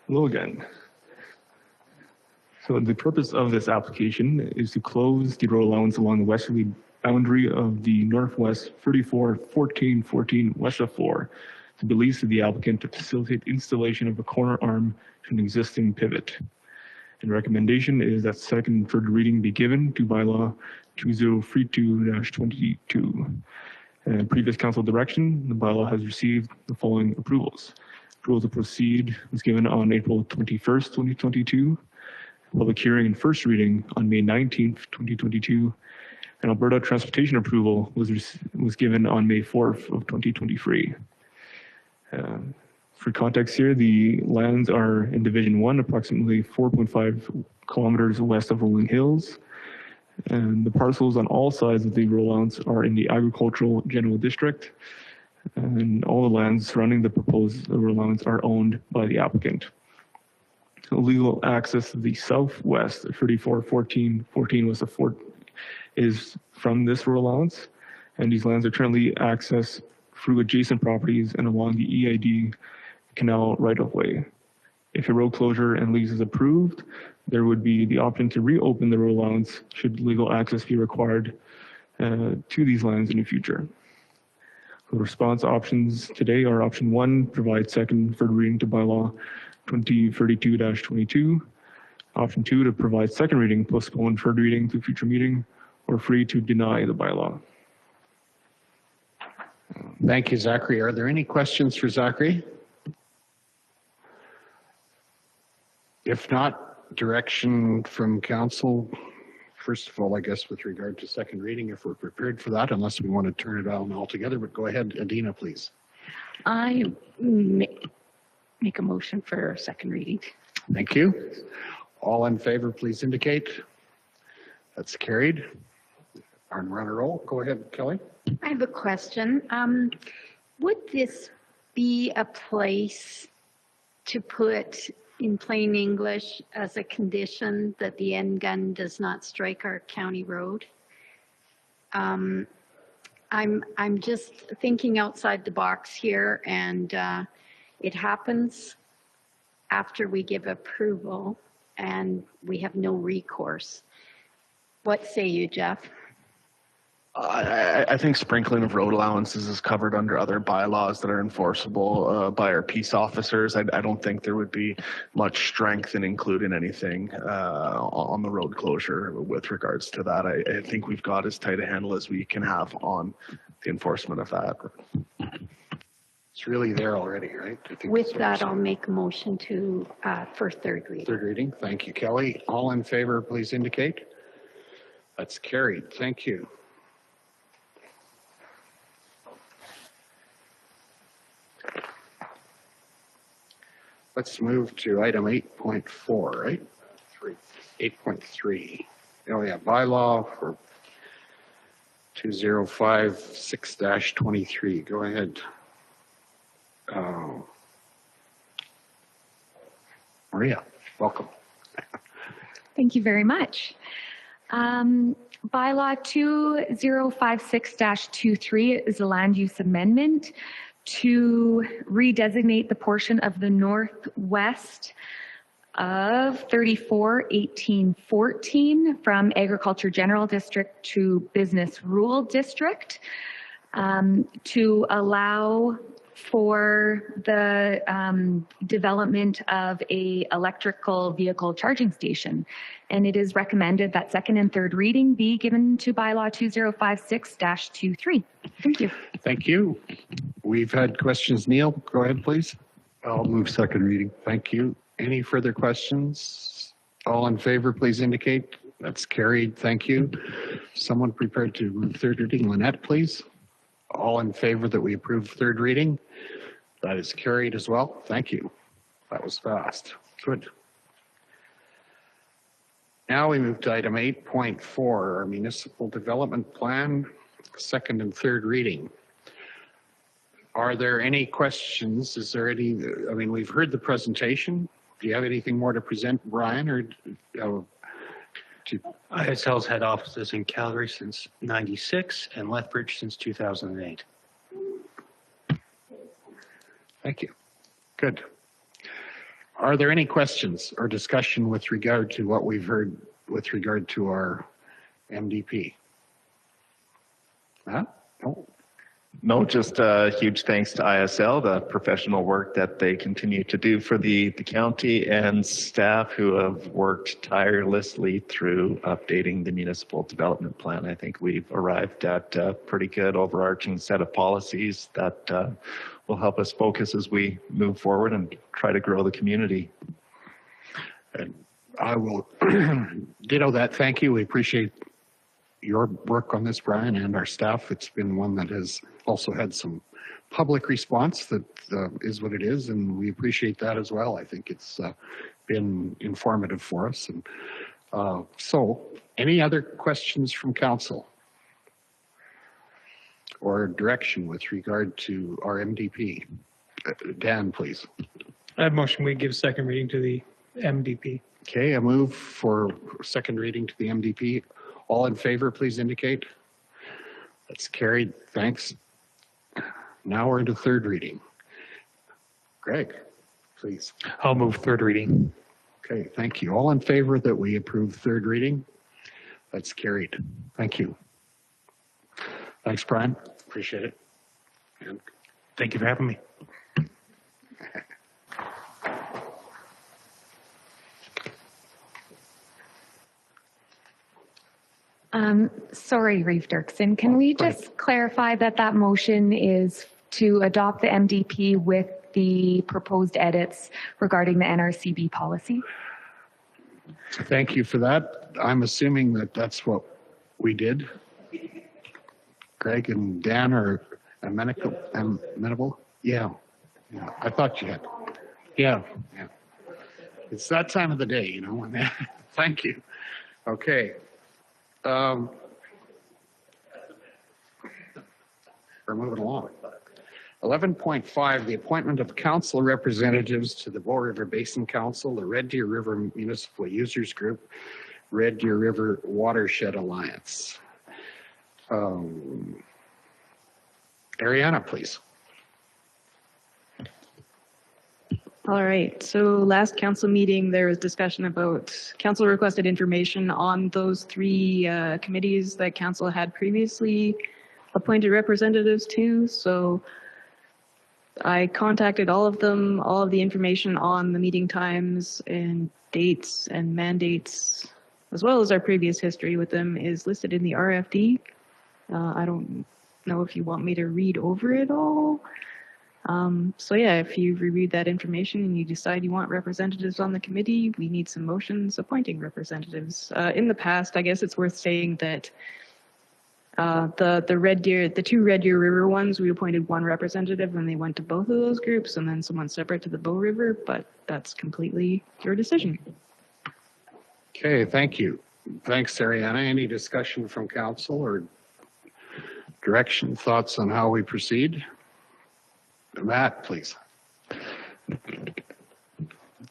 Hello again. So the purpose of this application is to close the road allowance along the westerly boundary of the northwest 34, 14, 14 west of 4 to be leased to the applicant to facilitate installation of a corner arm to an existing pivot. And recommendation is that second and third reading be given to bylaw 2032-22. And previous council direction, the bylaw has received the following approvals. Approval to proceed was given on April 21st, 2022. Public hearing and first reading on May 19th, 2022. And Alberta transportation approval was given on May 4th of 2023. For context here, the lands are in Division 1, approximately 4.5 kilometers west of Rolling Hills. And the parcels on all sides of the road allowance are in the agricultural general district. And all the lands surrounding the proposed road allowance are owned by the applicant. Legal access to the southwest 34, 14, 14 west of 4 is from this road allowance. And these lands are currently accessed through adjacent properties and along the EID canal right of way. If a road closure and lease is approved, there would be the option to reopen the road allowance should legal access be required to these lands in the future. The response options today are option 1, provide second and third reading to bylaw 2032-22. Option 2, to provide second reading, postpone third reading to future meeting, or 3, to deny the bylaw. Thank you, Zachary. Are there any questions for Zachary? If not, direction from council. First of all, I guess with regard to second reading, if we're prepared for that, unless we want to turn it on altogether, but go ahead, Adina, please. I make a motion for second reading. Thank you. All in favor, please indicate. That's carried. Run a roll. Go ahead, Kelly. I have a question. Would this be a place to put in plain English as a condition that the end gun does not strike our county road? I'm just thinking outside the box here, and it happens after we give approval and we have no recourse. What say you, Jeff? I think sprinkling of road allowances is covered under other bylaws that are enforceable by our peace officers. I don't think there would be much strength in including anything on the road closure with regards to that. I think we've got as tight a handle as we can have on the enforcement of that. It's really there already, right? I think With that, I'll make a motion to for third reading. Third reading. Thank you, Kelly. All in favor, please indicate. That's carried. Thank you. Let's move to item 8.4, right? 8.3. Oh yeah, bylaw for 2056-23. Go ahead. Maria, welcome. Thank you very much. Bylaw 2056-23 is a land use amendment to redesignate the portion of the northwest of 34-18-14 from Agriculture General District to Business Rural District to allow for the development of a electrical vehicle charging station. And it is recommended that second and third reading be given to bylaw 2056-23. Thank you. Thank you. We've had questions. Neil, go ahead, please. I'll move second reading. Thank you. Any further questions? All in favor, please indicate. That's carried. Thank you. Someone prepared to move third reading. Lynette, please. All in favor that we approve third reading? That is carried as well. Thank you. That was fast. Good. Now we move to item 8.4, our municipal development plan, second and third reading. Are there any questions? Is there any, I mean, we've heard the presentation. Do you have anything more to present, Brian, or? ISL's had offices in Calgary since '96 and Lethbridge since 2008. Thank you. Good. Are there any questions or discussion with regard to what we've heard with regard to our MDP? Huh? No. No, just huge thanks to ISL, the professional work that they continue to do for the county and staff who have worked tirelessly through updating the municipal development plan. I think we've arrived at a pretty good overarching set of policies that will help us focus as we move forward and try to grow the community. And I will ditto that. Thank you. We appreciate your work on this, Brian, and our staff. It's been one that has also had some public response that is what it is, and we appreciate that as well. I think it's been informative for us. And so, any other questions from council or direction with regard to our MDP? Dan, please. I have motion we give second reading to the MDP. Okay, a move for second reading to the MDP. All in favor, please indicate. That's carried. Thanks. Now we're into third reading. Greg, please. I'll move third reading. Okay, thank you. All in favor that we approve third reading? That's carried. Thank you. Thanks, Brian. Appreciate it. And thank you for having me. Sorry, Reeve Dirksen, can we just clarify that that motion is to adopt the MDP with the proposed edits regarding the NRCB policy? thank you for that. I'm assuming that that's what we did. Greg and Dan are amenable? Yeah. Yeah. I thought you had. Yeah. Yeah. It's that time of the day, you know. Thank you. Okay. We're moving along. 11.5, the appointment of council representatives to the Bow River Basin Council, the Red Deer River Municipal Users Group, Red Deer River Watershed Alliance. Ariana, please. All right, so last council meeting, there was discussion about council requested information on those three committees that council had previously appointed representatives to. So I contacted all of them, all of the information on the meeting times and dates and mandates, as well as our previous history with them, is listed in the RFD. I don't know if you want me to read over it all. So yeah, if you reviewed that information and you decide you want representatives on the committee, we need some motions appointing representatives. In the past, I guess it's worth saying that the two Red Deer River ones, we appointed one representative when they went to both of those groups, and then someone separate to the Bow River, but that's completely your decision. Okay, thank you. Thanks, Ariana. Any discussion from council or direction, thoughts on how we proceed? Matt, please.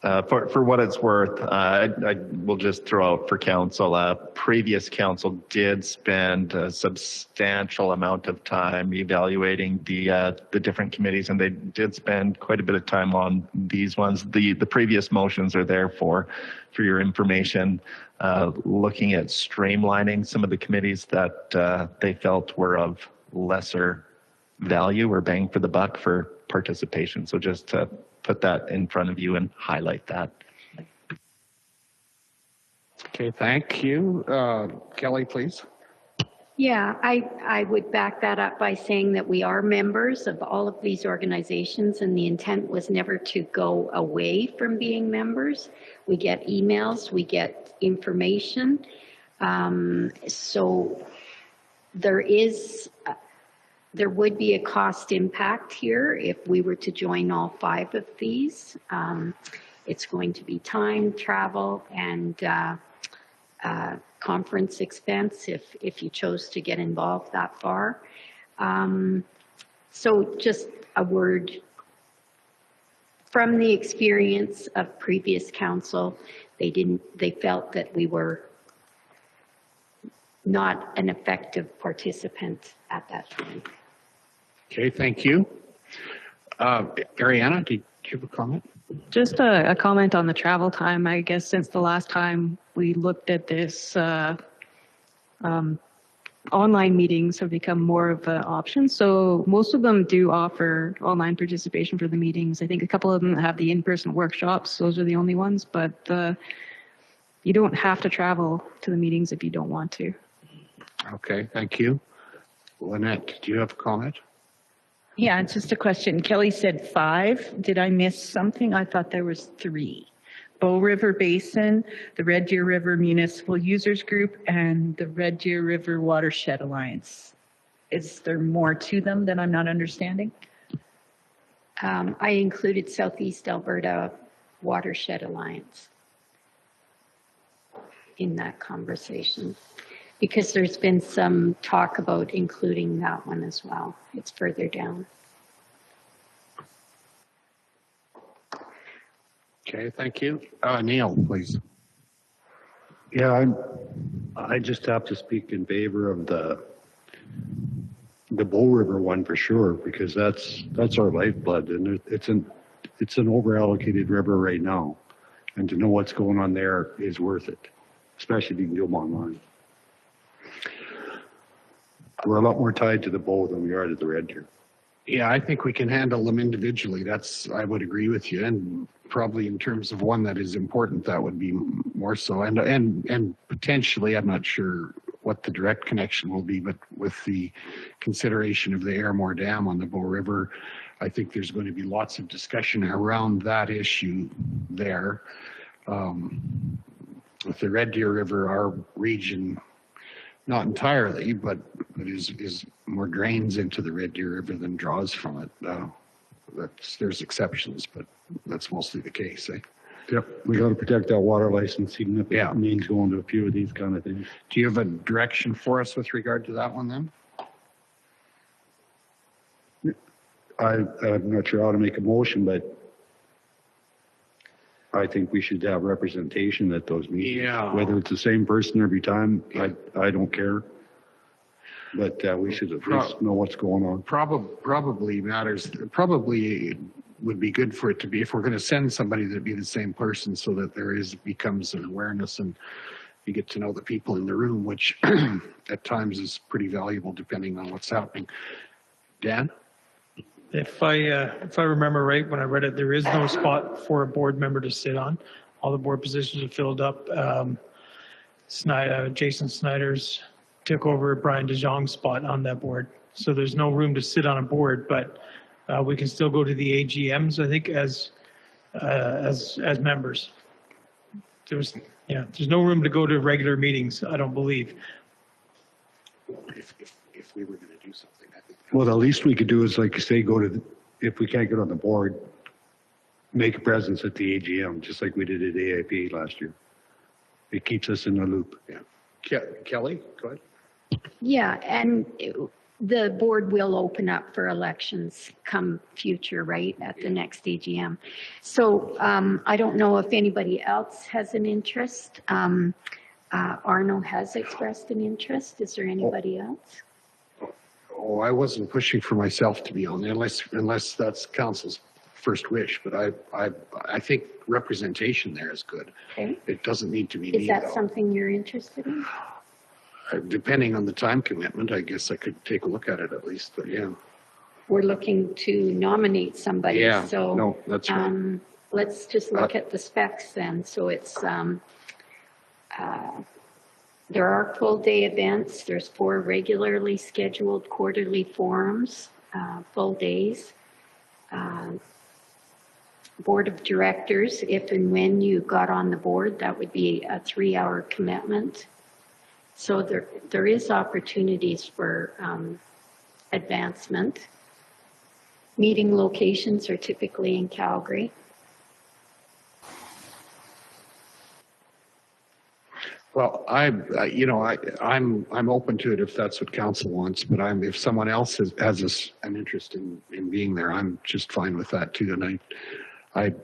For what it's worth, I will just throw out for council, previous council did spend a substantial amount of time evaluating the different committees, and they did spend quite a bit of time on these ones. The previous motions are there for your information, looking at streamlining some of the committees that they felt were of lesser value or bang for the buck for participation. So just to put that in front of you and highlight that. Okay, thank you. Kelly, please. Yeah, I would back that up by saying that we are members of all of these organizations, and the intent was never to go away from being members. We get emails, we get information. So there would be a cost impact here if we were to join all 5 of these. It's going to be time, travel, and conference expense if you chose to get involved that far. So just a word from the experience of previous council, they felt that we were not an effective participant at that time. Okay, thank you. Ariana, do you have a comment? Just a comment on the travel time. I guess since the last time we looked at this, online meetings have become more of an option. So most of them do offer online participation for the meetings. I think a couple of them have the in-person workshops. Those are the only ones, but you don't have to travel to the meetings if you don't want to. Okay, thank you. Lynette, do you have a comment? Yeah, it's just a question. Kelly said 5. Did I miss something? I thought there was 3. Bow River Basin, the Red Deer River Municipal Users Group, and the Red Deer River Watershed Alliance. Is there more to them that I'm not understanding? I included Southeast Alberta Watershed Alliance in that conversation because there's been some talk about including that one as well. It's further down. Okay, thank you. Neil, please. Yeah, I just have to speak in favor of the Bow River one for sure, because that's our lifeblood, and it's an over-allocated river right now, and to know what's going on there is worth it, especially if you can do them online. We're a lot more tied to the Bow than we are to the Red Deer. Yeah, I think we can handle them individually. I would agree with you. And probably in terms of one that is important, that would be more so. And potentially, I'm not sure what the direct connection will be, but with the consideration of the Airmore Dam on the Bow River, I think there's going to be lots of discussion around that issue there. With the Red Deer River, our region, not entirely, but is more drains into the Red Deer River than draws from it. There's exceptions, but that's mostly the case. Yep, we got to protect that water license, even if it means going to a few of these kind of things. Do you have a direction for us with regard to that one then? I'm not sure how to make a motion, but I think we should have representation at those meetings. Yeah. Whether it's the same person every time, I don't care. But we should at least know what's going on. Probably matters. Probably would be good for it to be, if we're going to send somebody, to be the same person, so that becomes an awareness and you get to know the people in the room, which at times is pretty valuable depending on what's happening. Dan? If I remember right, when I read it, there is no spot for a board member to sit on. All the board positions are filled up. Jason Snyder's took over Brian DeJong's spot on that board. So there's no room to sit on a board, but we can still go to the AGMs, I think, as members. There's no room to go to regular meetings, I don't believe. If we were going to do something, I think. Well, the least we could do is, like you say, if we can't get on the board, make a presence at the AGM, just like we did at AIP last year. It keeps us in the loop. Yeah. Kelly, go ahead. Yeah, and the board will open up for elections come future, right, at the next AGM. So I don't know if anybody else has an interest. Arno has expressed an interest. Is there anybody else? Oh, I wasn't pushing for myself to be on there, unless that's council's first wish. But I think representation there is good. Okay. It doesn't need to be Is me, that though. something you're interested in? Depending on the time commitment, I guess I could take a look at it at least. But yeah. We're looking to nominate somebody. Yeah. So No, that's right. let's just look at the specs then. So it's there are full day events. There's 4 regularly scheduled quarterly forums, full days. Board of directors, if and when you got on the board, that would be a 3-hour commitment. So there is opportunities for advancement. Meeting locations are typically in Calgary. Well, I'm open to it if that's what council wants, but if someone else has an interest in being there, I'm just fine with that too. And I'm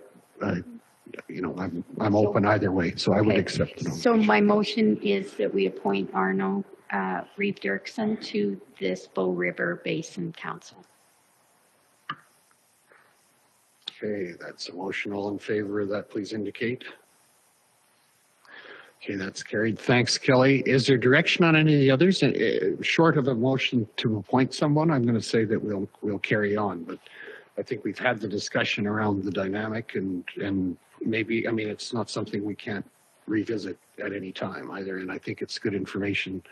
open either way, so I would Okay. accept it. So my motion is that we appoint Arno Reeve Dirksen to this Bow River Basin Council. Okay, that's a motion. All in favor of that, please indicate. Okay, that's carried. Thanks, Kelly. Is there direction on any of the others? Short of a motion to appoint someone, I'm going to say that we'll carry on, but I think we've had the discussion around the dynamic and maybe, it's not something we can't revisit at any time either. And I think it's good information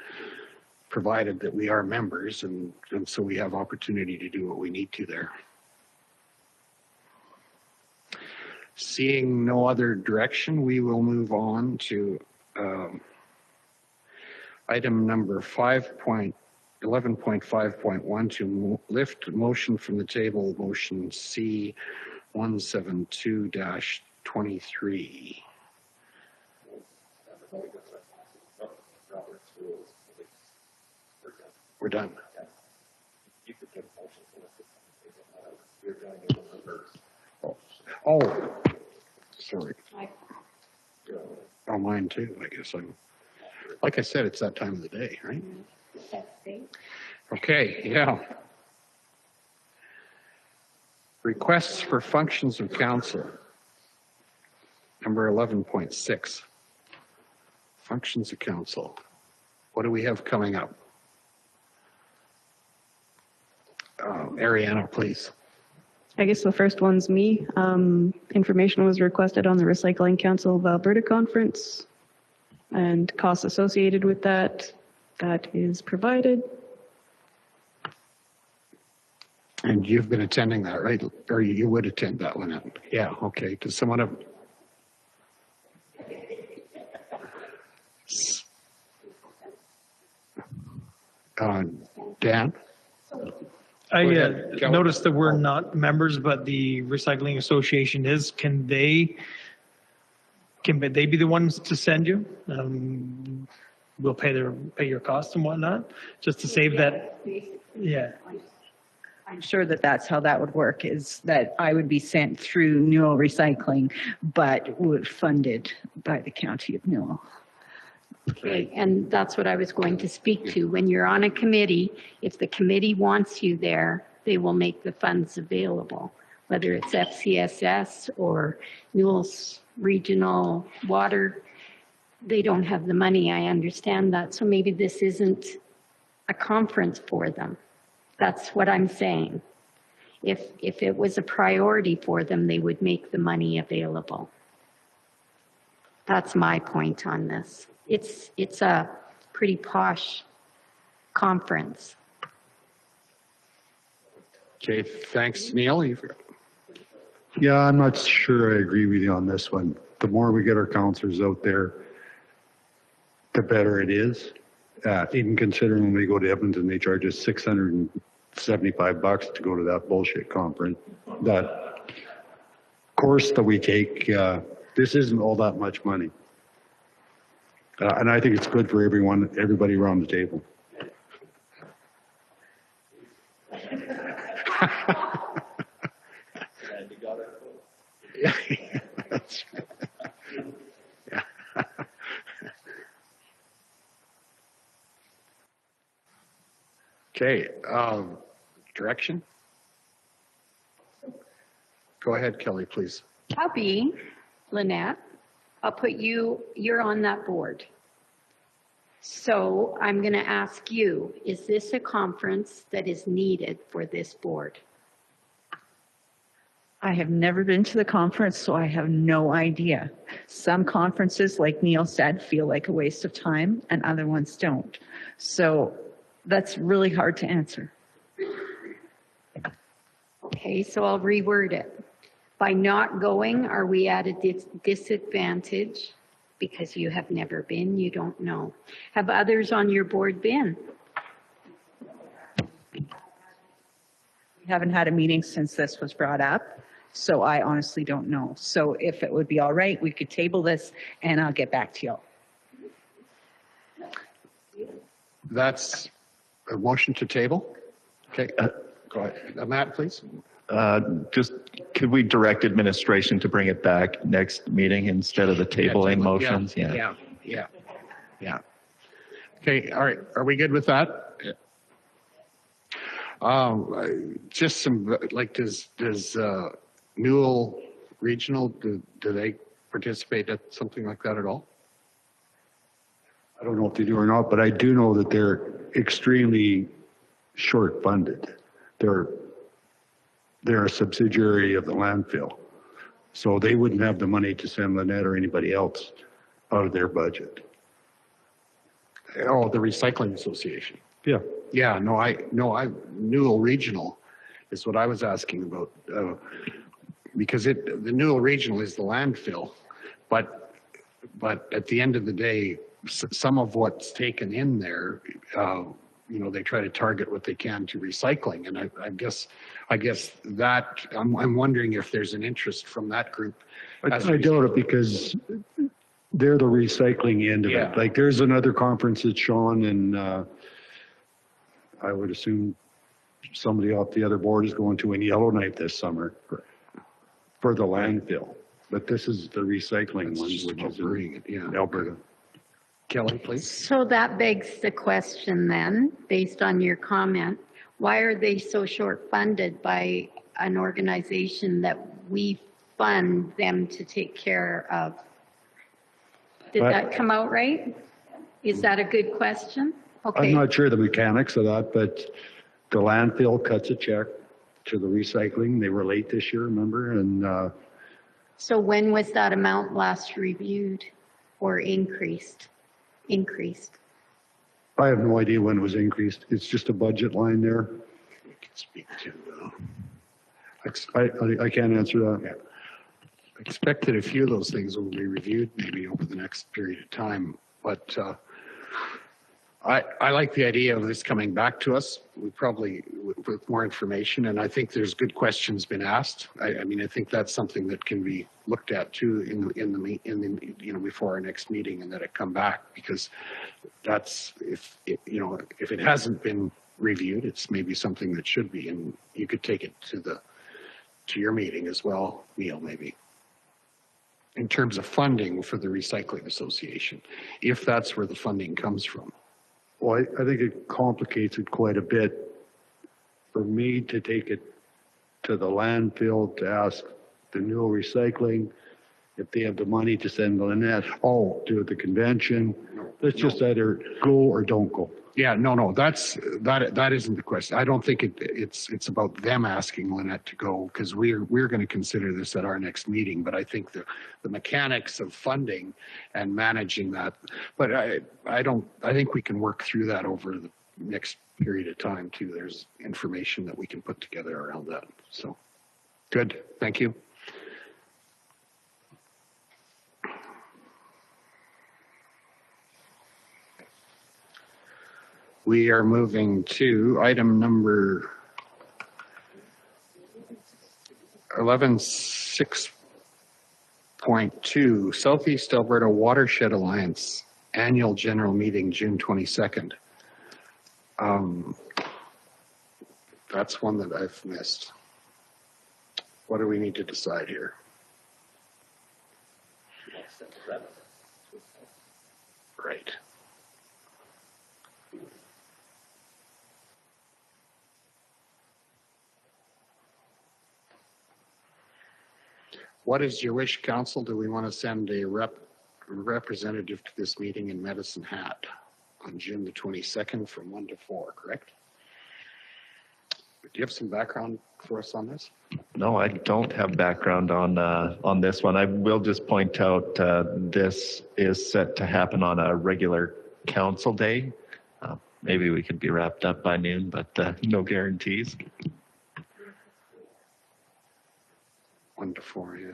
provided that we are members and so we have opportunity to do what we need to there. Seeing no other direction, we will move on to item number 11.5.1 to lift motion from the table, motion C 172-23. We're done. Oh, sorry. Oh, mine too, I guess. Like I said, it's that time of the day, right? Okay, yeah. Requests for functions of council. Number 11.6. Functions of council. What do we have coming up? Ariana, please. I guess the first one's me. Information was requested on the Recycling Council of Alberta conference and costs associated with that. That is provided. And you've been attending that, right? Or you would attend that one? Yeah, okay. Does someone have? Dan? I noticed that we're not members, but the Recycling Association is. Can they be the ones to send you? We'll pay your costs and whatnot, just to save that. Yeah. I'm sure that that's how that would work, is that I would be sent through Newell Recycling, but would funded by the County of Newell. Okay, and that's what I was going to speak to. When you're on a committee, if the committee wants you there, they will make the funds available, whether it's FCSS or Newell's Regional Water. They don't have the money, I understand that. So maybe this isn't a conference for them. That's what I'm saying. If it was a priority for them, they would make the money available. That's my point on this. It's a pretty posh conference. Okay, thanks, Neil. Yeah, I'm not sure I agree with you on this one. The more we get our counselors out there, the better it is. Even considering when we go to Edmonton, they charge us $675 to go to that bullshit conference. That course that we take, this isn't all that much money. And I think it's good for everybody around the table. Yeah. Okay, direction? Go ahead, Kelly, please. Abby, Lynette, I'll put you're on that board. So I'm going to ask you, is this a conference that is needed for this board? I have never been to the conference, so I have no idea. Some conferences, like Neil said, feel like a waste of time and other ones don't. So that's really hard to answer. Okay, so I'll reword it. By not going, are we at a disadvantage? Because you have never been, you don't know. Have others on your board been? We haven't had a meeting since this was brought up, so I honestly don't know. So if it would be all right, we could table this and I'll get back to y'all. That's a motion to table. Okay, go ahead. Matt, please. Just, could we direct administration to bring it back next meeting instead of the tabling motions? Yeah. Okay, all right. Are we good with that? Just some, like, does Newell Regional, do they participate at something like that at all? I don't know if they do or not, but I do know that they're extremely short funded. They're a subsidiary of the landfill. So they wouldn't have the money to send Lynette or anybody else out of their budget. Oh, the Recycling Association. Yeah. Yeah, Newell Regional is what I was asking about. Because the Newell Regional is the landfill, but at the end of the day, some of what's taken in there, they try to target what they can to recycling. And I guess that I'm wondering if there's an interest from that group. I doubt it, because they're the recycling end of it. Like, there's another conference that Sean and I would assume somebody off the other board is going to in Yellowknife this summer for the landfill. But this is the recycling one, which is in Alberta. Kelly, please. So that begs the question then, based on your comment, why are they so short funded by an organization that we fund them to take care of? Did that come out right? Is that a good question? Okay. I'm not sure the mechanics of that, but the landfill cuts a check to the recycling. They were late this year, remember? And so when was that amount last reviewed or increased? I have no idea when it was increased. It's just a budget line there. We can speak to. I can't answer that. Yeah. I expect that a few of those things will be reviewed maybe over the next period of time, but I like the idea of this coming back to us. We probably with more information, and I think there's good questions been asked. I mean, I think that's something that can be looked at too in the before our next meeting, and that it come back, because that's if it hasn't been reviewed, it's maybe something that should be, and you could take it to your meeting as well, Neil, maybe. In terms of funding for the Recycling Association, if that's where the funding comes from. Well, I think it complicates it quite a bit for me to take it to the landfill to ask the Newell Recycling if they have the money to send Lynette to the convention. Let's just either go or don't go. Yeah, no, that isn't the question. I don't think it's about them asking Lynette to go, because we're going to consider this at our next meeting. But I think the mechanics of funding and managing that. But I think we can work through that over the next period of time too. There's information that we can put together around that. So good, thank you. We are moving to item number 11.6.2, Southeast Alberta Watershed Alliance Annual General Meeting, June 22nd. That's one that I've missed. What do we need to decide here? Right. What is your wish, council? Do we want to send a representative to this meeting in Medicine Hat on June the 22nd from 1 to 4, correct? Do you have some background for us on this? No, I don't have background on this one. I will just point out this is set to happen on a regular council day. Maybe we could be wrapped up by noon, but no guarantees. 1 to 4, yeah.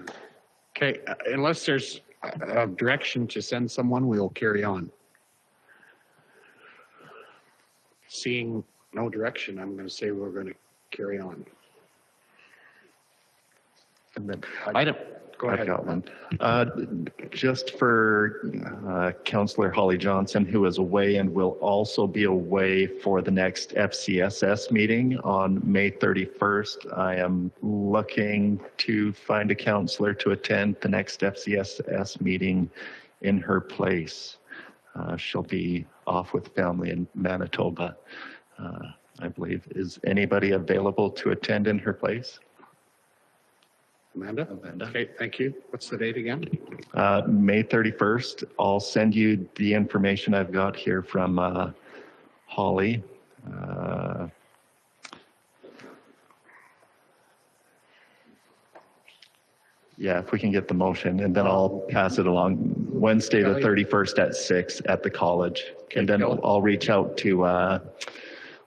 Okay, unless there's a direction to send someone, we'll carry on. Seeing no direction, I'm going to say we're going to carry on. And then Go I've ahead. got one. Just for Councillor Holly Johnson, who is away and will also be away for the next FCSS meeting on May 31st. I am looking to find a councillor to attend the next FCSS meeting in her place. She'll be off with family in Manitoba, I believe. Is anybody available to attend in her place? Amanda? Okay, thank you. What's the date again? May 31st. I'll send you the information I've got here from Holly. Yeah, if we can get the motion, and then I'll pass it along. Wednesday, the 31st at 6 at the college. And then I'll reach out to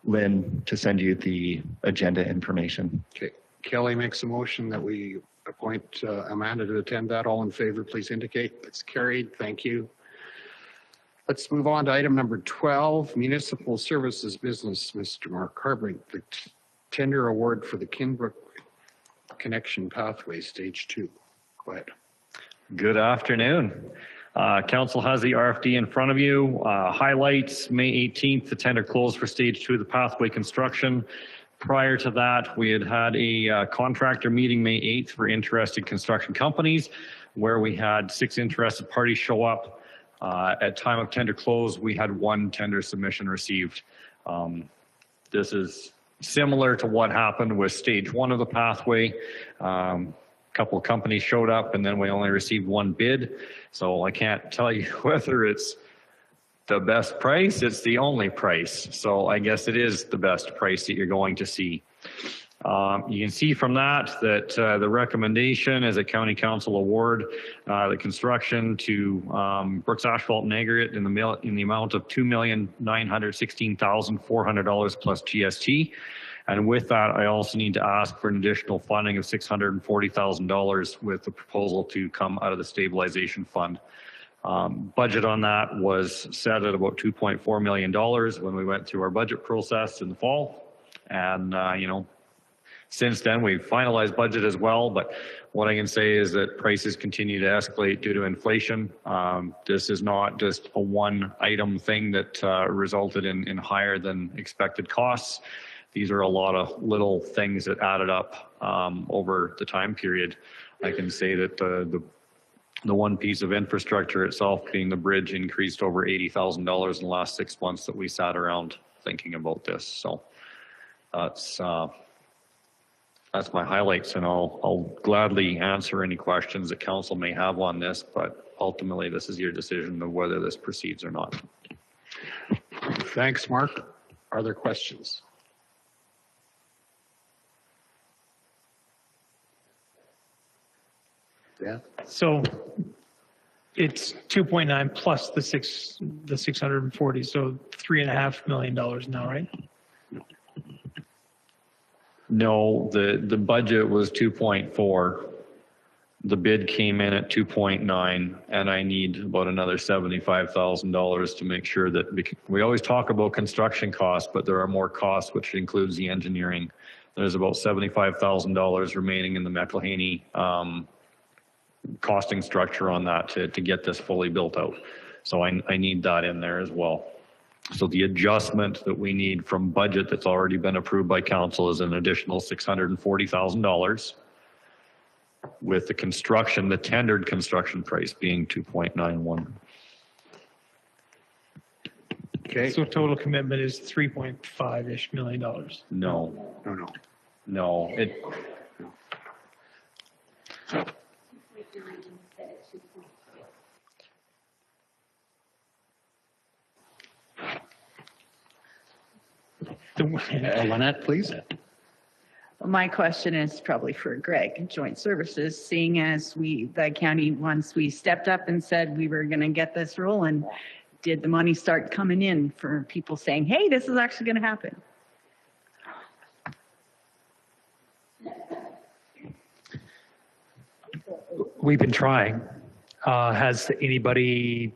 Lynn to send you the agenda information. Okay. Kelly makes a motion that we appoint Amanda to attend that. All in favor, please indicate. It's carried. Thank you. Let's move on to item number 12, Municipal Services Business, Mr. Mark Harbrink, the tender award for the Kinbrook Connection Pathway Stage 2. Go ahead. Good afternoon. Council has the RFD in front of you. Highlights, May 18th, the tender closed for Stage 2 of the pathway construction. Prior to that, we had a contractor meeting May 8th for interested construction companies, where we had 6 interested parties show up. At time of tender close, we had 1 tender submission received. This is similar to what happened with Stage 1 of the pathway. A couple of companies showed up, and then we only received 1 bid. So I can't tell you whether it's the best price, it's the only price. So I guess it is the best price that you're going to see. You can see from that the recommendation is a county council award the construction to Brooks Asphalt and Aggregate in the amount of $2,916,400 plus GST. And with that, I also need to ask for an additional funding of $640,000 with the proposal to come out of the stabilization fund. Budget on that was set at about $2.4 million when we went through our budget process in the fall. And, since then we've finalized budget as well. But what I can say is that prices continue to escalate due to inflation. This is not just a one item thing that resulted in higher than expected costs. These are a lot of little things that added up over the time period. I can say that the one piece of infrastructure itself, being the bridge, increased over $80,000 in the last 6 months that we sat around thinking about this. So that's my highlights, and I'll gladly answer any questions that council may have on this, but ultimately this is your decision of whether this proceeds or not. Thanks, Mark. Are there questions? Yeah. So it's 2.9 plus the 640, so $3.5 million now, right? No, the budget was 2.4. The bid came in at 2.9, and I need about another $75,000 to make sure that we always talk about construction costs, but there are more costs, which includes the engineering. There's about $75,000 remaining in the McElhaney costing structure on that to get this fully built out. So I need that in there as well. So the adjustment that we need from budget that's already been approved by council is an additional $640,000, with the construction, the tendered construction price being 2.91. Okay. So total commitment is $3.5-ish million. No. Lynette, please. My question is probably for Greg, Joint Services, seeing as the county, once we stepped up and said we were going to get this rolling, did the money start coming in for people saying, hey, this is actually going to happen? We've been trying. Has anybody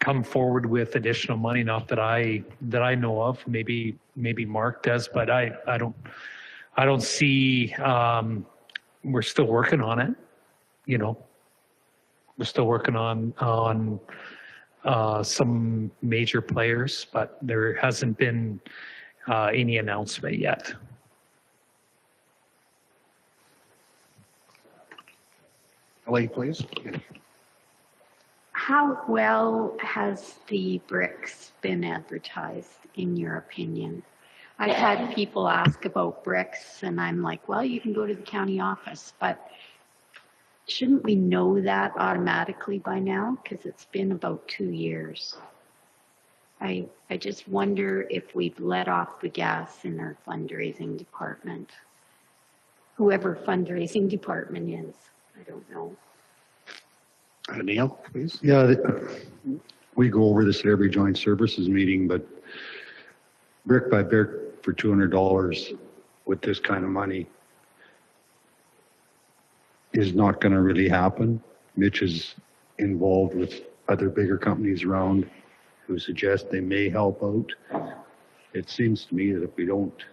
come forward with additional money? Not that I know of. Maybe Mark does, but I don't see. We're still working on it. we're still working on some major players, but there hasn't been any announcement yet. Elaine, please. How well has the bricks been advertised, in your opinion? I've had people ask about bricks, and I'm like, well, you can go to the county office, but shouldn't we know that automatically by now? Because it's been about 2 years. I just wonder if we've let off the gas in our fundraising department. Whoever fundraising department is, I don't know. Neil, please. Yeah, we go over this at every joint services meeting, but brick by brick for $200 with this kind of money is not going to really happen. Mitch is involved with other bigger companies around who suggest they may help out. It seems to me that if we don't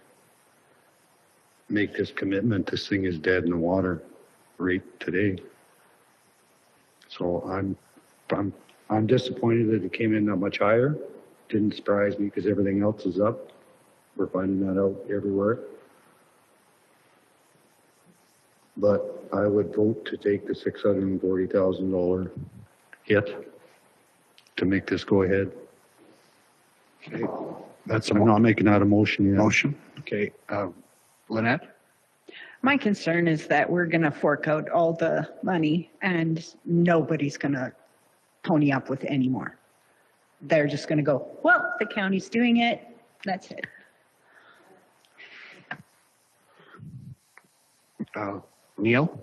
make this commitment, this thing is dead in the water right today. So I'm disappointed that it came in that much higher. Didn't surprise me because everything else is up. We're finding that out everywhere. But I would vote to take the $640,000 hit to make this go ahead. Okay. I'm not making that a motion yet. Motion. Okay. Lynette? My concern is that we're going to fork out all the money and nobody's going to pony up with any more. They're just going to go, well, the county's doing it. That's it. Neil?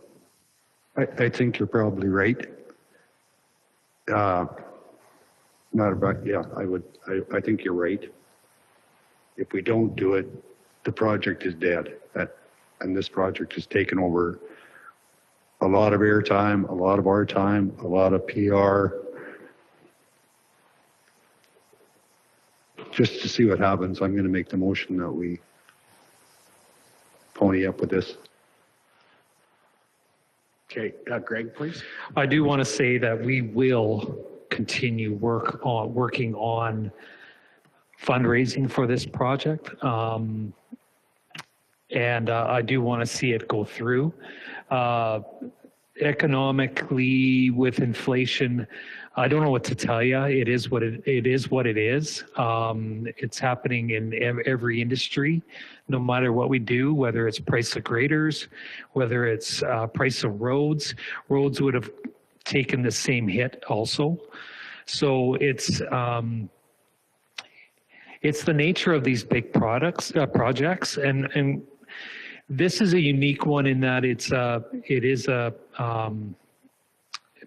I think you're probably right. Not about, yeah, I think you're right. If we don't do it, the project is dead. And this project has taken over a lot of airtime, a lot of our time, a lot of PR. Just to see what happens, I'm going to make the motion that we pony up with this. Okay, Greg, please. I do want to say that we will continue working on fundraising for this project. And I do want to see it go through. Economically, with inflation, I don't know what to tell you. It is what it is. It's happening in every industry, no matter what we do, whether it's price of graders, whether it's price of roads. Roads would have taken the same hit also. So it's the nature of these big projects, and this is a unique one in that it is a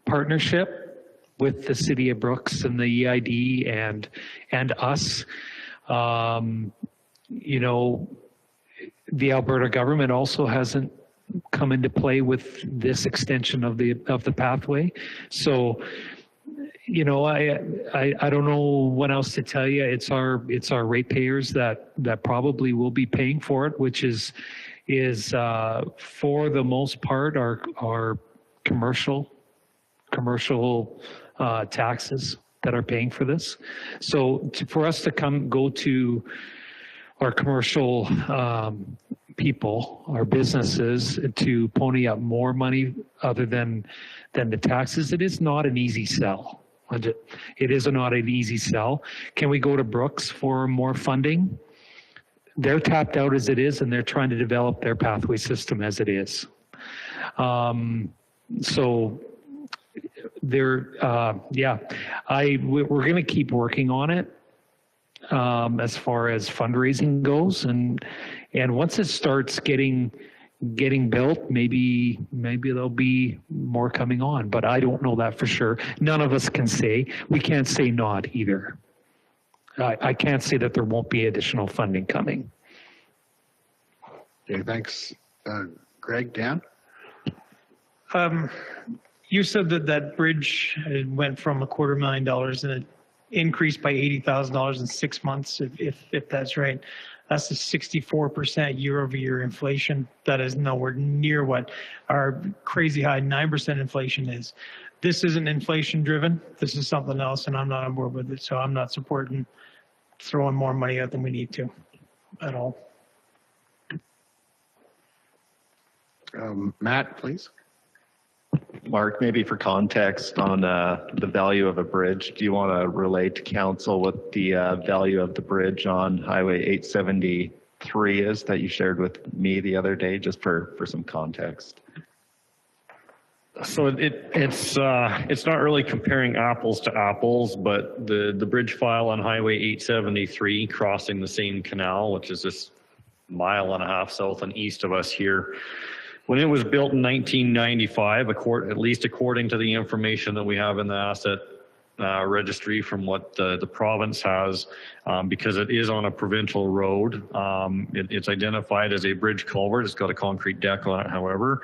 partnership with the City of Brooks and the EID and us. You know, the Alberta government also hasn't come into play with this extension of the pathway. So, you know, I don't know what else to tell you. It's our ratepayers that probably will be paying for it, which is for the most part our commercial taxes that are paying for this. So for us to go to our commercial people, our businesses, to pony up more money other than the taxes, it is not an easy sell. It is not an easy sell. Can we go to Brooks for more funding? They're tapped out as it is, and they're trying to develop their pathway system as it is. So we're going to keep working on it as far as fundraising goes, and once it starts getting built, maybe there'll be more coming on, but I don't know that for sure. None of us can say. We can't say not either. I can't say that there won't be additional funding coming. Okay, thanks. Greg, Dan? You said that bridge went from $250,000 and it increased by $80,000 in 6 months, if that's right. That's a 64% year-over-year inflation. That is nowhere near what our crazy high 9% inflation is. this isn't inflation driven. This is something else, and I'm not on board with it. So I'm not supporting throwing more money out than we need to at all. Matt, please. Mark, maybe for context on the value of a bridge, do you want to relate to council what the value of the bridge on Highway 873 is that you shared with me the other day, just for some context? So it's not really comparing apples to apples, but the bridge file on Highway 873 crossing the same canal, which is just a mile and a half south and east of us here. When it was built in 1995, at least according to the information that we have in the asset registry from what the province has, because it is on a provincial road, it's identified as a bridge culvert. It's got a concrete deck on it, however.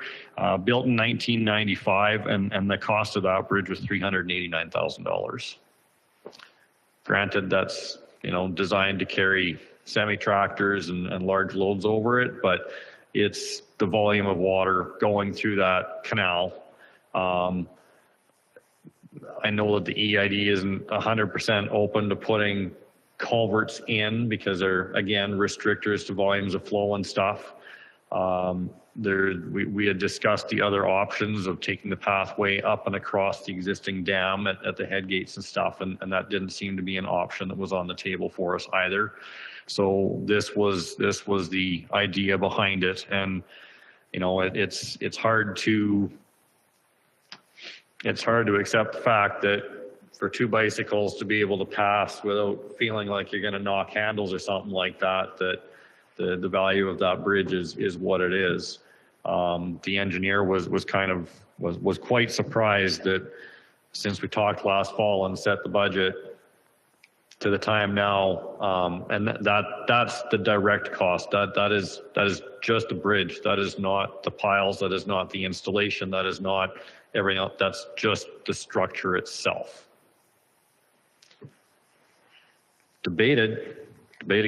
Built in 1995, and the cost of that bridge was $389,000. Granted, that's designed to carry semi-tractors and large loads over it, but it's the volume of water going through that canal. I know that the EID isn't 100% open to putting culverts in because they're, again, restrictors to volumes of flow and stuff. We had discussed the other options of taking the pathway up and across the existing dam at the head gates and stuff, and that didn't seem to be an option that was on the table for us either. So this was the idea behind it, and it's hard to accept the fact that for two bicycles to be able to pass without feeling like you're going to knock handles or something like that, that the value of that bridge is what it is. The engineer was quite surprised that since we talked last fall and set the budget to the time now, and that's the direct cost. That is just a bridge. That is not the piles. That is not the installation. That is not everything else. That's just the structure itself. Debated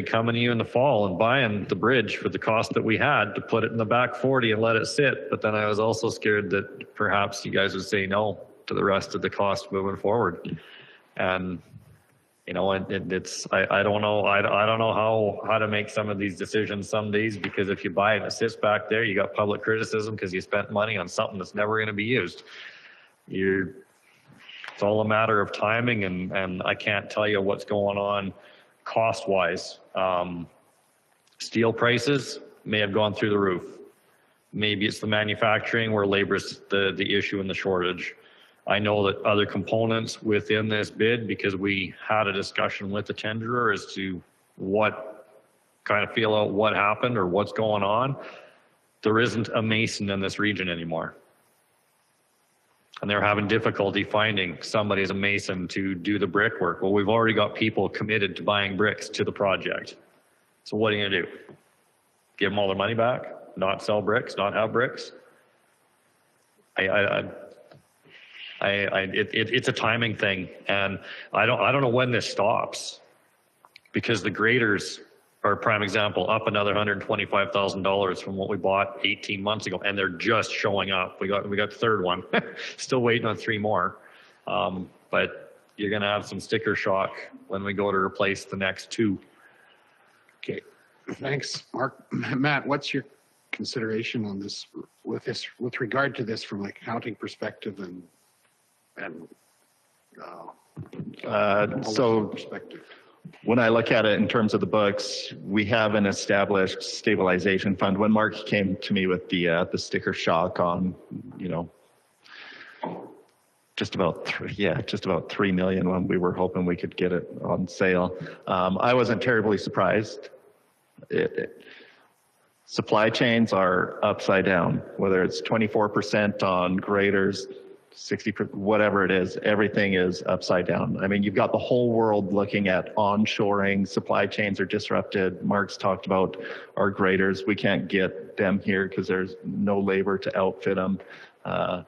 coming to you in the fall and buying the bridge for the cost that we had to put it in the back 40 and let it sit. But then I was also scared that perhaps you guys would say no to the rest of the cost moving forward. And I don't know how to make some of these decisions some days, because if you buy it and it sits back there, you got public criticism because you spent money on something that's never going to be used. It's all a matter of timing, and I can't tell you what's going on cost wise. Steel prices may have gone through the roof. Maybe it's the manufacturing where labor is the issue and the shortage. I know that other components within this bid, because we had a discussion with the tenderer as to feel out what happened or what's going on. There isn't a mason in this region anymore. And they're having difficulty finding somebody as a mason to do the brickwork. Well, we've already got people committed to buying bricks to the project. So what are you gonna do? Give them all their money back? Not sell bricks? Not have bricks? It's a timing thing, and I don't know when this stops, because the graders are a prime example, up another $125,000 from what we bought 18 months ago, and they're just showing up. We got the third one, still waiting on 3 more, but you're going to have some sticker shock when we go to replace the next 2. Okay, thanks, Mark. Matt, what's your consideration on this with regard to this from like accounting perspective and so perspective? When I look at it in terms of the books, we have an established stabilization fund. When Mark came to me with the sticker shock on, just about 3 million when we were hoping we could get it on sale. I wasn't terribly surprised. Supply chains are upside down, whether it's 24% on graders, 60%, whatever it is, everything is upside down. I mean, you've got the whole world looking at onshoring, supply chains are disrupted. Mark's talked about our graders. We can't get them here because there's no labor to outfit them. A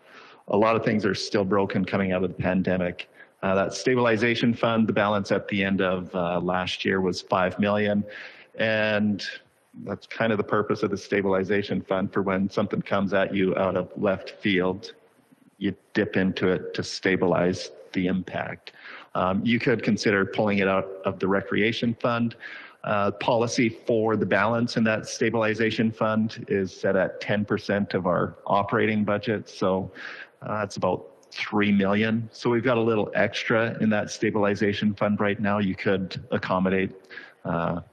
lot of things are still broken coming out of the pandemic. That stabilization fund, the balance at the end of last year was $5 million. And that's kind of the purpose of the stabilization fund, for when something comes at you out of left field. you dip into it to stabilize the impact. You could consider pulling it out of the recreation fund. Policy for the balance in that stabilization fund is set at 10% of our operating budget. So it's about 3 million. So we've got a little extra in that stabilization fund right now. You could accommodate the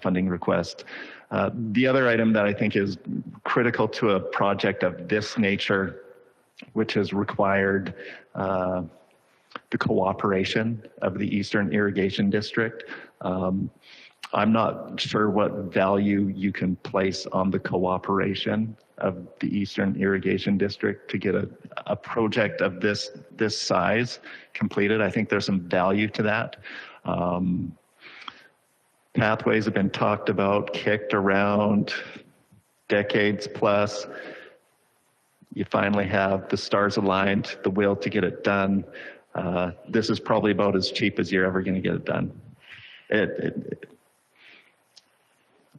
funding request. The other item that I think is critical to a project of this nature, which has required the cooperation of the Eastern Irrigation District. I'm not sure what value you can place on the cooperation of the Eastern Irrigation District to get a project of this size completed. I think there's some value to that. Pathways have been talked about, kicked around, decades plus. You finally have the stars aligned, the will to get it done. This is probably about as cheap as you're ever going to get it done.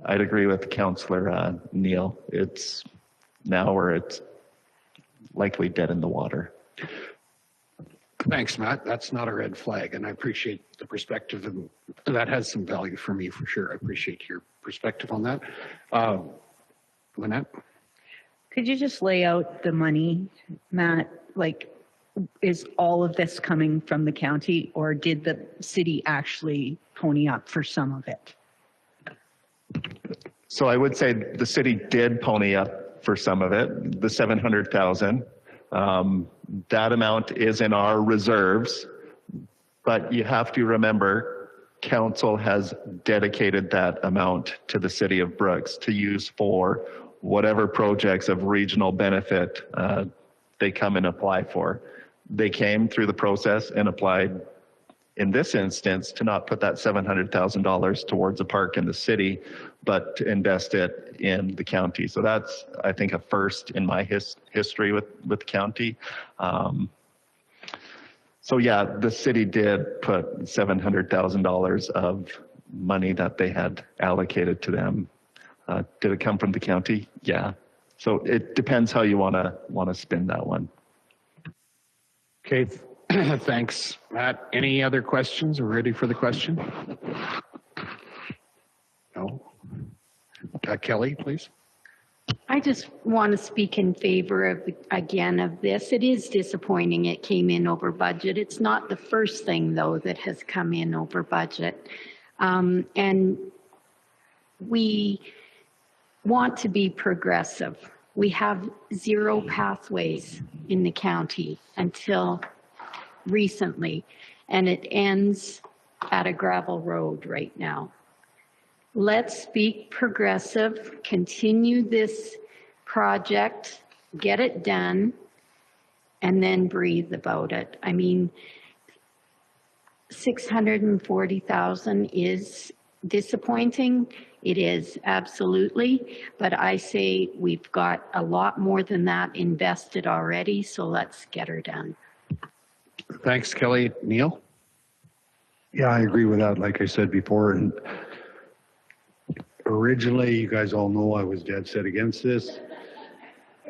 I'd agree with Councillor Neil. It's now where it's likely dead in the water. Thanks, Matt. That's not a red flag, and I appreciate the perspective, and that has some value for me for sure. I appreciate your perspective on that. Lynette? Could you just lay out the money, Matt? Like, is all of this coming from the county, or did the city actually pony up for some of it? So I would say the city did pony up for some of it, the 700,000. That amount is in our reserves, but you have to remember council has dedicated that amount to the city of Brooks to use for whatever projects of regional benefit they come and apply for. They came through the process and applied in this instance to not put that $700,000 towards a park in the city, but to invest it in the county. So that's, I think, a first in my history with the county. So yeah, the city did put $700,000 of money that they had allocated to them. Did it come from the county? Yeah. So it depends how you want to spin that one. Okay, thanks, Matt. Any other questions? We're ready for the question. No. Kelly, please. I just want to speak in favor of, again, of this. It is disappointing it came in over budget. It's not the first thing, though, that has come in over budget. And we want to be progressive. We have 0 pathways in the county until recently, and it ends at a gravel road right now. Let's be progressive, continue this project, get it done, and then breathe about it. I mean, 640,000 is disappointing. It is, absolutely. But I say we've got a lot more than that invested already, so let's get her done. Thanks, Kelly. Neil? Yeah, I agree with that. Like I said before, and originally, you guys all know I was dead set against this.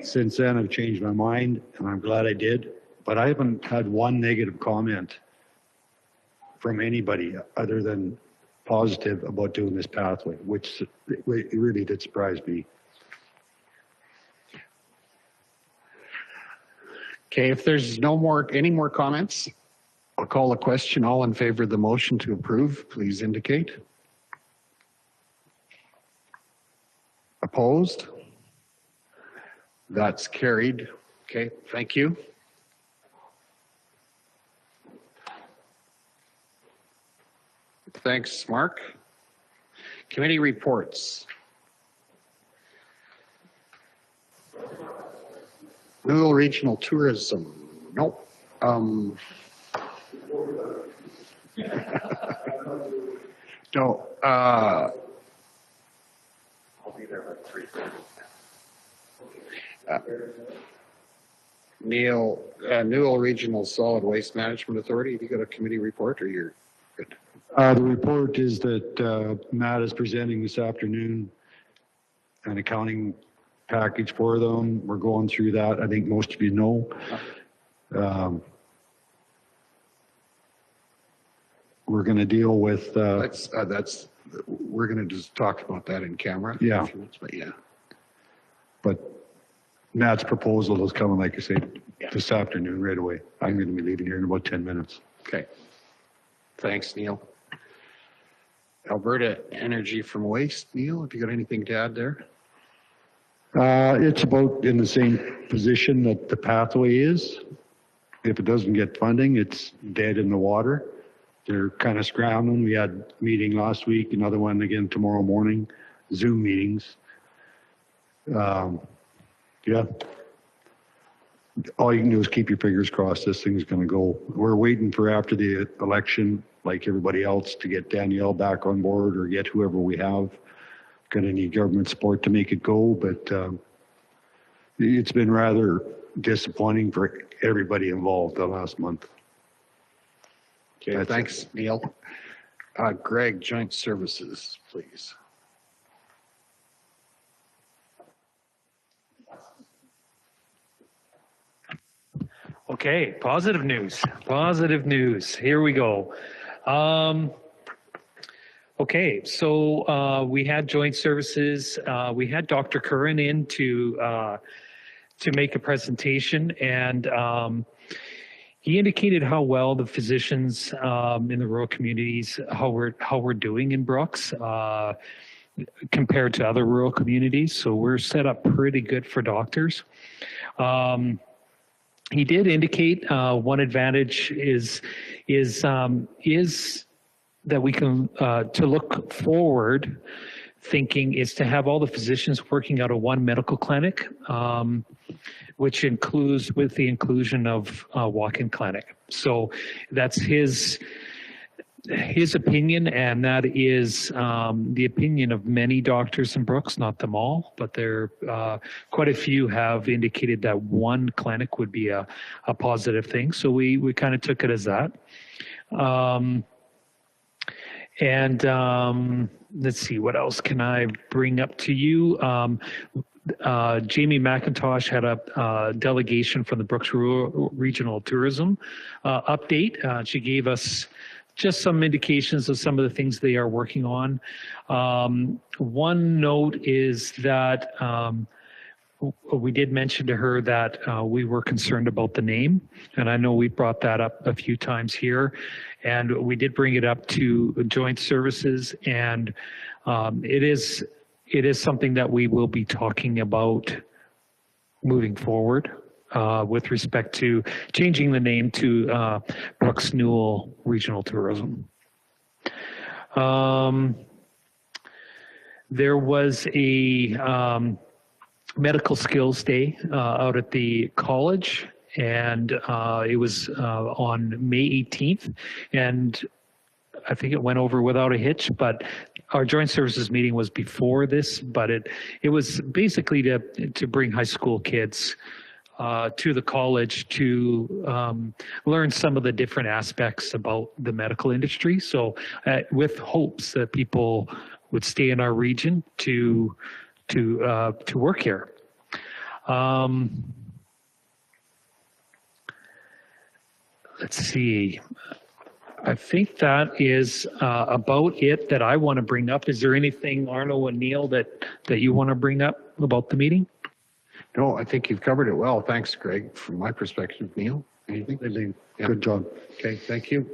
Since then, I've changed my mind, and I'm glad I did. But I haven't had one negative comment from anybody other than positive about doing this pathway, which really did surprise me. Okay, if there's any more comments, I'll call the question. All in favor of the motion to approve, please indicate. Opposed? That's carried. Okay, thank you. Thanks, Mark. Committee reports. Rural Regional Tourism. Nope. No. I'll be there at 3:30. Neil, Newell Regional Solid Waste Management Authority, have you got a committee report or you're good? The report is that Matt is presenting this afternoon an accounting package for them. We're going through that. I think most of you know. We're going to deal with. We're going to just talk about that in camera. Yeah. But yeah. But Matt's proposal is coming, like I said, this afternoon right away. I'm going to be leaving here in about 10 minutes. Okay. Thanks, Neil. Alberta Energy from Waste. Neil, have you got anything to add there? It's about in the same position that the pathway is. If it doesn't get funding, it's dead in the water. They're kind of scrambling. We had a meeting last week, another one again tomorrow morning, Zoom meetings. Yeah. All you can do is keep your fingers crossed this thing's going to go. We're waiting for after the election, like everybody else, to get Danielle back on board or get whoever we have. Going to need government support to make it go, but it's been rather disappointing for everybody involved the last month. Okay, thanks, Neil. Greg, Joint Services, please. Okay, positive news. Positive news. Here we go. Okay, so we had Joint Services. We had Dr. Curran in to make a presentation, and he indicated how well the physicians in the rural communities, how we're doing in Brooks compared to other rural communities. So we're set up pretty good for doctors. He did indicate one advantage is that we can to look forward thinking is to have all the physicians working out of one medical clinic, which includes with the inclusion of walk-in clinic. So that's his opinion, and that is the opinion of many doctors in Brooks, not them all, but there quite a few have indicated that one clinic would be a positive thing. So we kind of took it as that. Let's see, what else can I bring up to you? Jamie McIntosh had a delegation from the Brooks Rural Regional Tourism update. She gave us just some indications of some of the things they are working on. One note is that we did mention to her that we were concerned about the name, and I know we brought that up a few times here, and we did bring it up to Joint Services, and it is something that we will be talking about moving forward with respect to changing the name to Brooks Newell Regional Tourism. There was a medical skills day out at the college, and it was on May 18th, and I think it went over without a hitch, but our Joint Services meeting was before this, but it was basically to bring high school kids to the college to learn some of the different aspects about the medical industry. So with hopes that people would stay in our region to work here. Let's see. I think that is about it that I want to bring up. Is there anything, Arno and Neil, that you want to bring up about the meeting? No, I think you've covered it well. Thanks, Greg. From my perspective, Neil, anything? Yeah. Good job. Okay, thank you.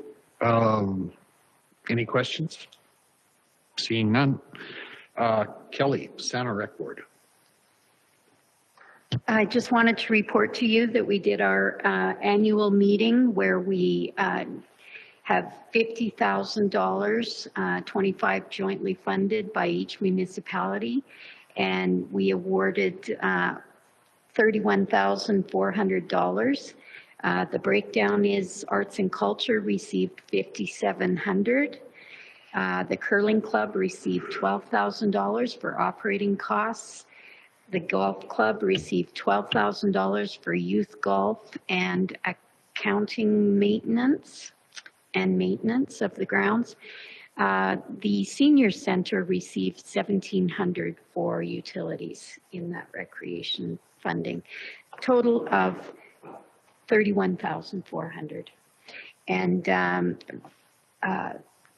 Any questions? Seeing none. Kelly, Santa Rec Board. I just wanted to report to you that we did our annual meeting where we have $50,000, 25 jointly funded by each municipality, and we awarded $31,400. The breakdown is arts and culture received $5,700. The curling club received $12,000 for operating costs. The golf club received $12,000 for youth golf and accounting maintenance of the grounds. The senior center received $1,700 for utilities in that recreation funding, total of $31,400. And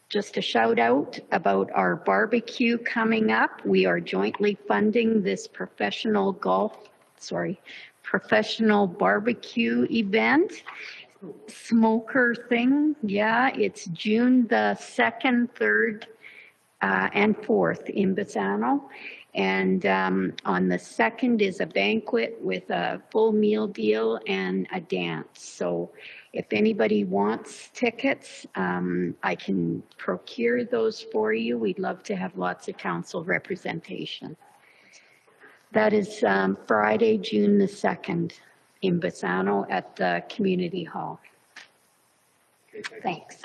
just a shout out about our barbecue coming up. We are jointly funding this professional barbecue event. Smoker thing. Yeah, it's June the 2nd, 3rd, and 4th in Basin. And on the 2nd is a banquet with a full meal deal and a dance. So if anybody wants tickets, I can procure those for you. We'd love to have lots of council representation. That is Friday, June the 2nd in Basin at the community hall. Thanks.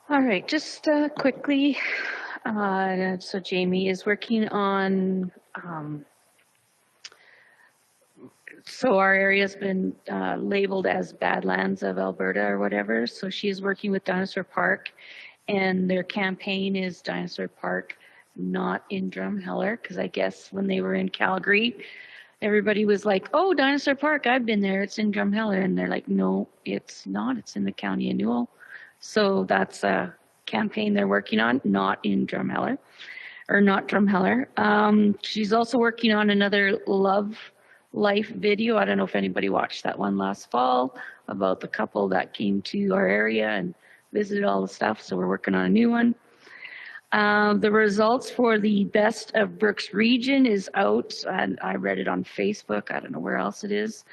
All right, just quickly, so Jamie is working on, so our area's been labeled as Badlands of Alberta or whatever, so she is working with Dinosaur Park, and their campaign is Dinosaur Park, not in Drumheller, because I guess when they were in Calgary, everybody was like, oh, Dinosaur Park, I've been there, it's in Drumheller, and they're like, no, it's not, it's in the county of Newell. So that's a campaign they're working on, not in Drumheller, or not Drumheller. She's also working on another Love Life video. I don't know if anybody watched that one last fall about the couple that came to our area and visited all the stuff. So we're working on a new one. The results for the Best of Brooks region is out, and I read it on Facebook. I don't know where else it is.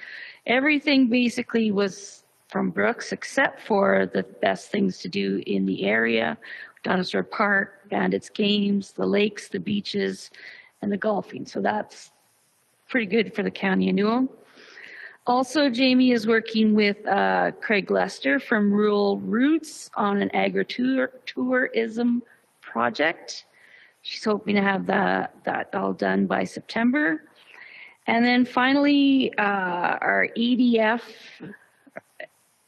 Everything basically was from Brooks, except for the best things to do in the area, Dinosaur Park, Bandits games, the lakes, the beaches, and the golfing. So that's pretty good for the county of Newell. Also, Jamie is working with Craig Lester from Rural Roots on an agritourism project. She's hoping to have that all done by September. And then finally, our EDF,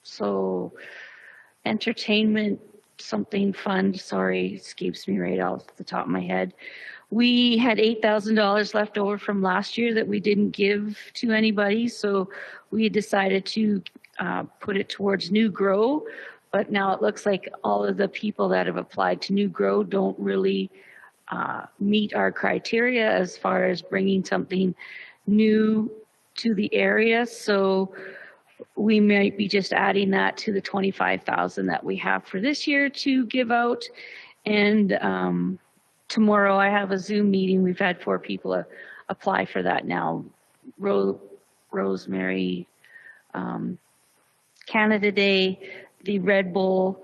so entertainment something fund, sorry, escapes me right off the top of my head. We had $8,000 left over from last year that we didn't give to anybody, so we decided to put it towards New Grow, but now it looks like all of the people that have applied to New Grow don't really meet our criteria as far as bringing something new to the area, so we might be just adding that to the $25,000 that we have for this year to give out. And tomorrow I have a Zoom meeting. We've had 4 people apply for that now. Rosemary, Canada Day, the Red Bull,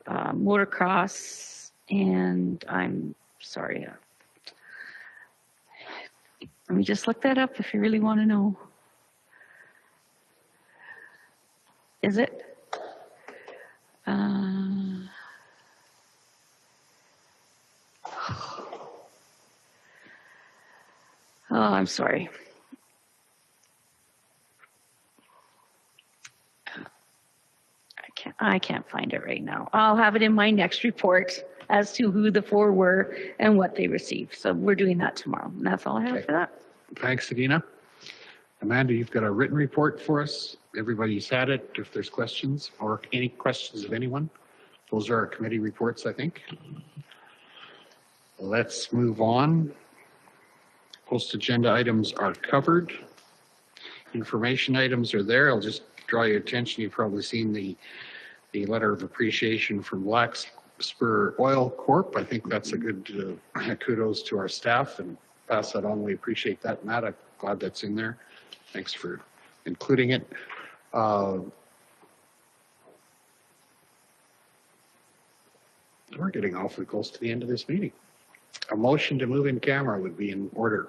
motocross, and I'm sorry. Let me just look that up if you really want to know. Is it? Oh, I'm sorry. I can't find it right now. I'll have it in my next report as to who the 4 were and what they received. So we're doing that tomorrow. And that's all I have for that. Thanks, Adina. Amanda, you've got a written report for us. Everybody's had it. If there's questions or any questions of anyone, those are our committee reports, I think. Let's move on. Post-agenda items are covered. Information items are there. I'll just draw your attention. You've probably seen the letter of appreciation from Blackspur Oil Corp. I think that's a good kudos to our staff and pass that on. We appreciate that, Matt. I'm glad that's in there. Thanks for including it. We're getting awfully close to the end of this meeting. A motion to move in camera would be in order.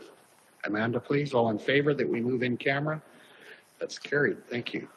Amanda, please. All in favor that we move in camera? That's carried. Thank you.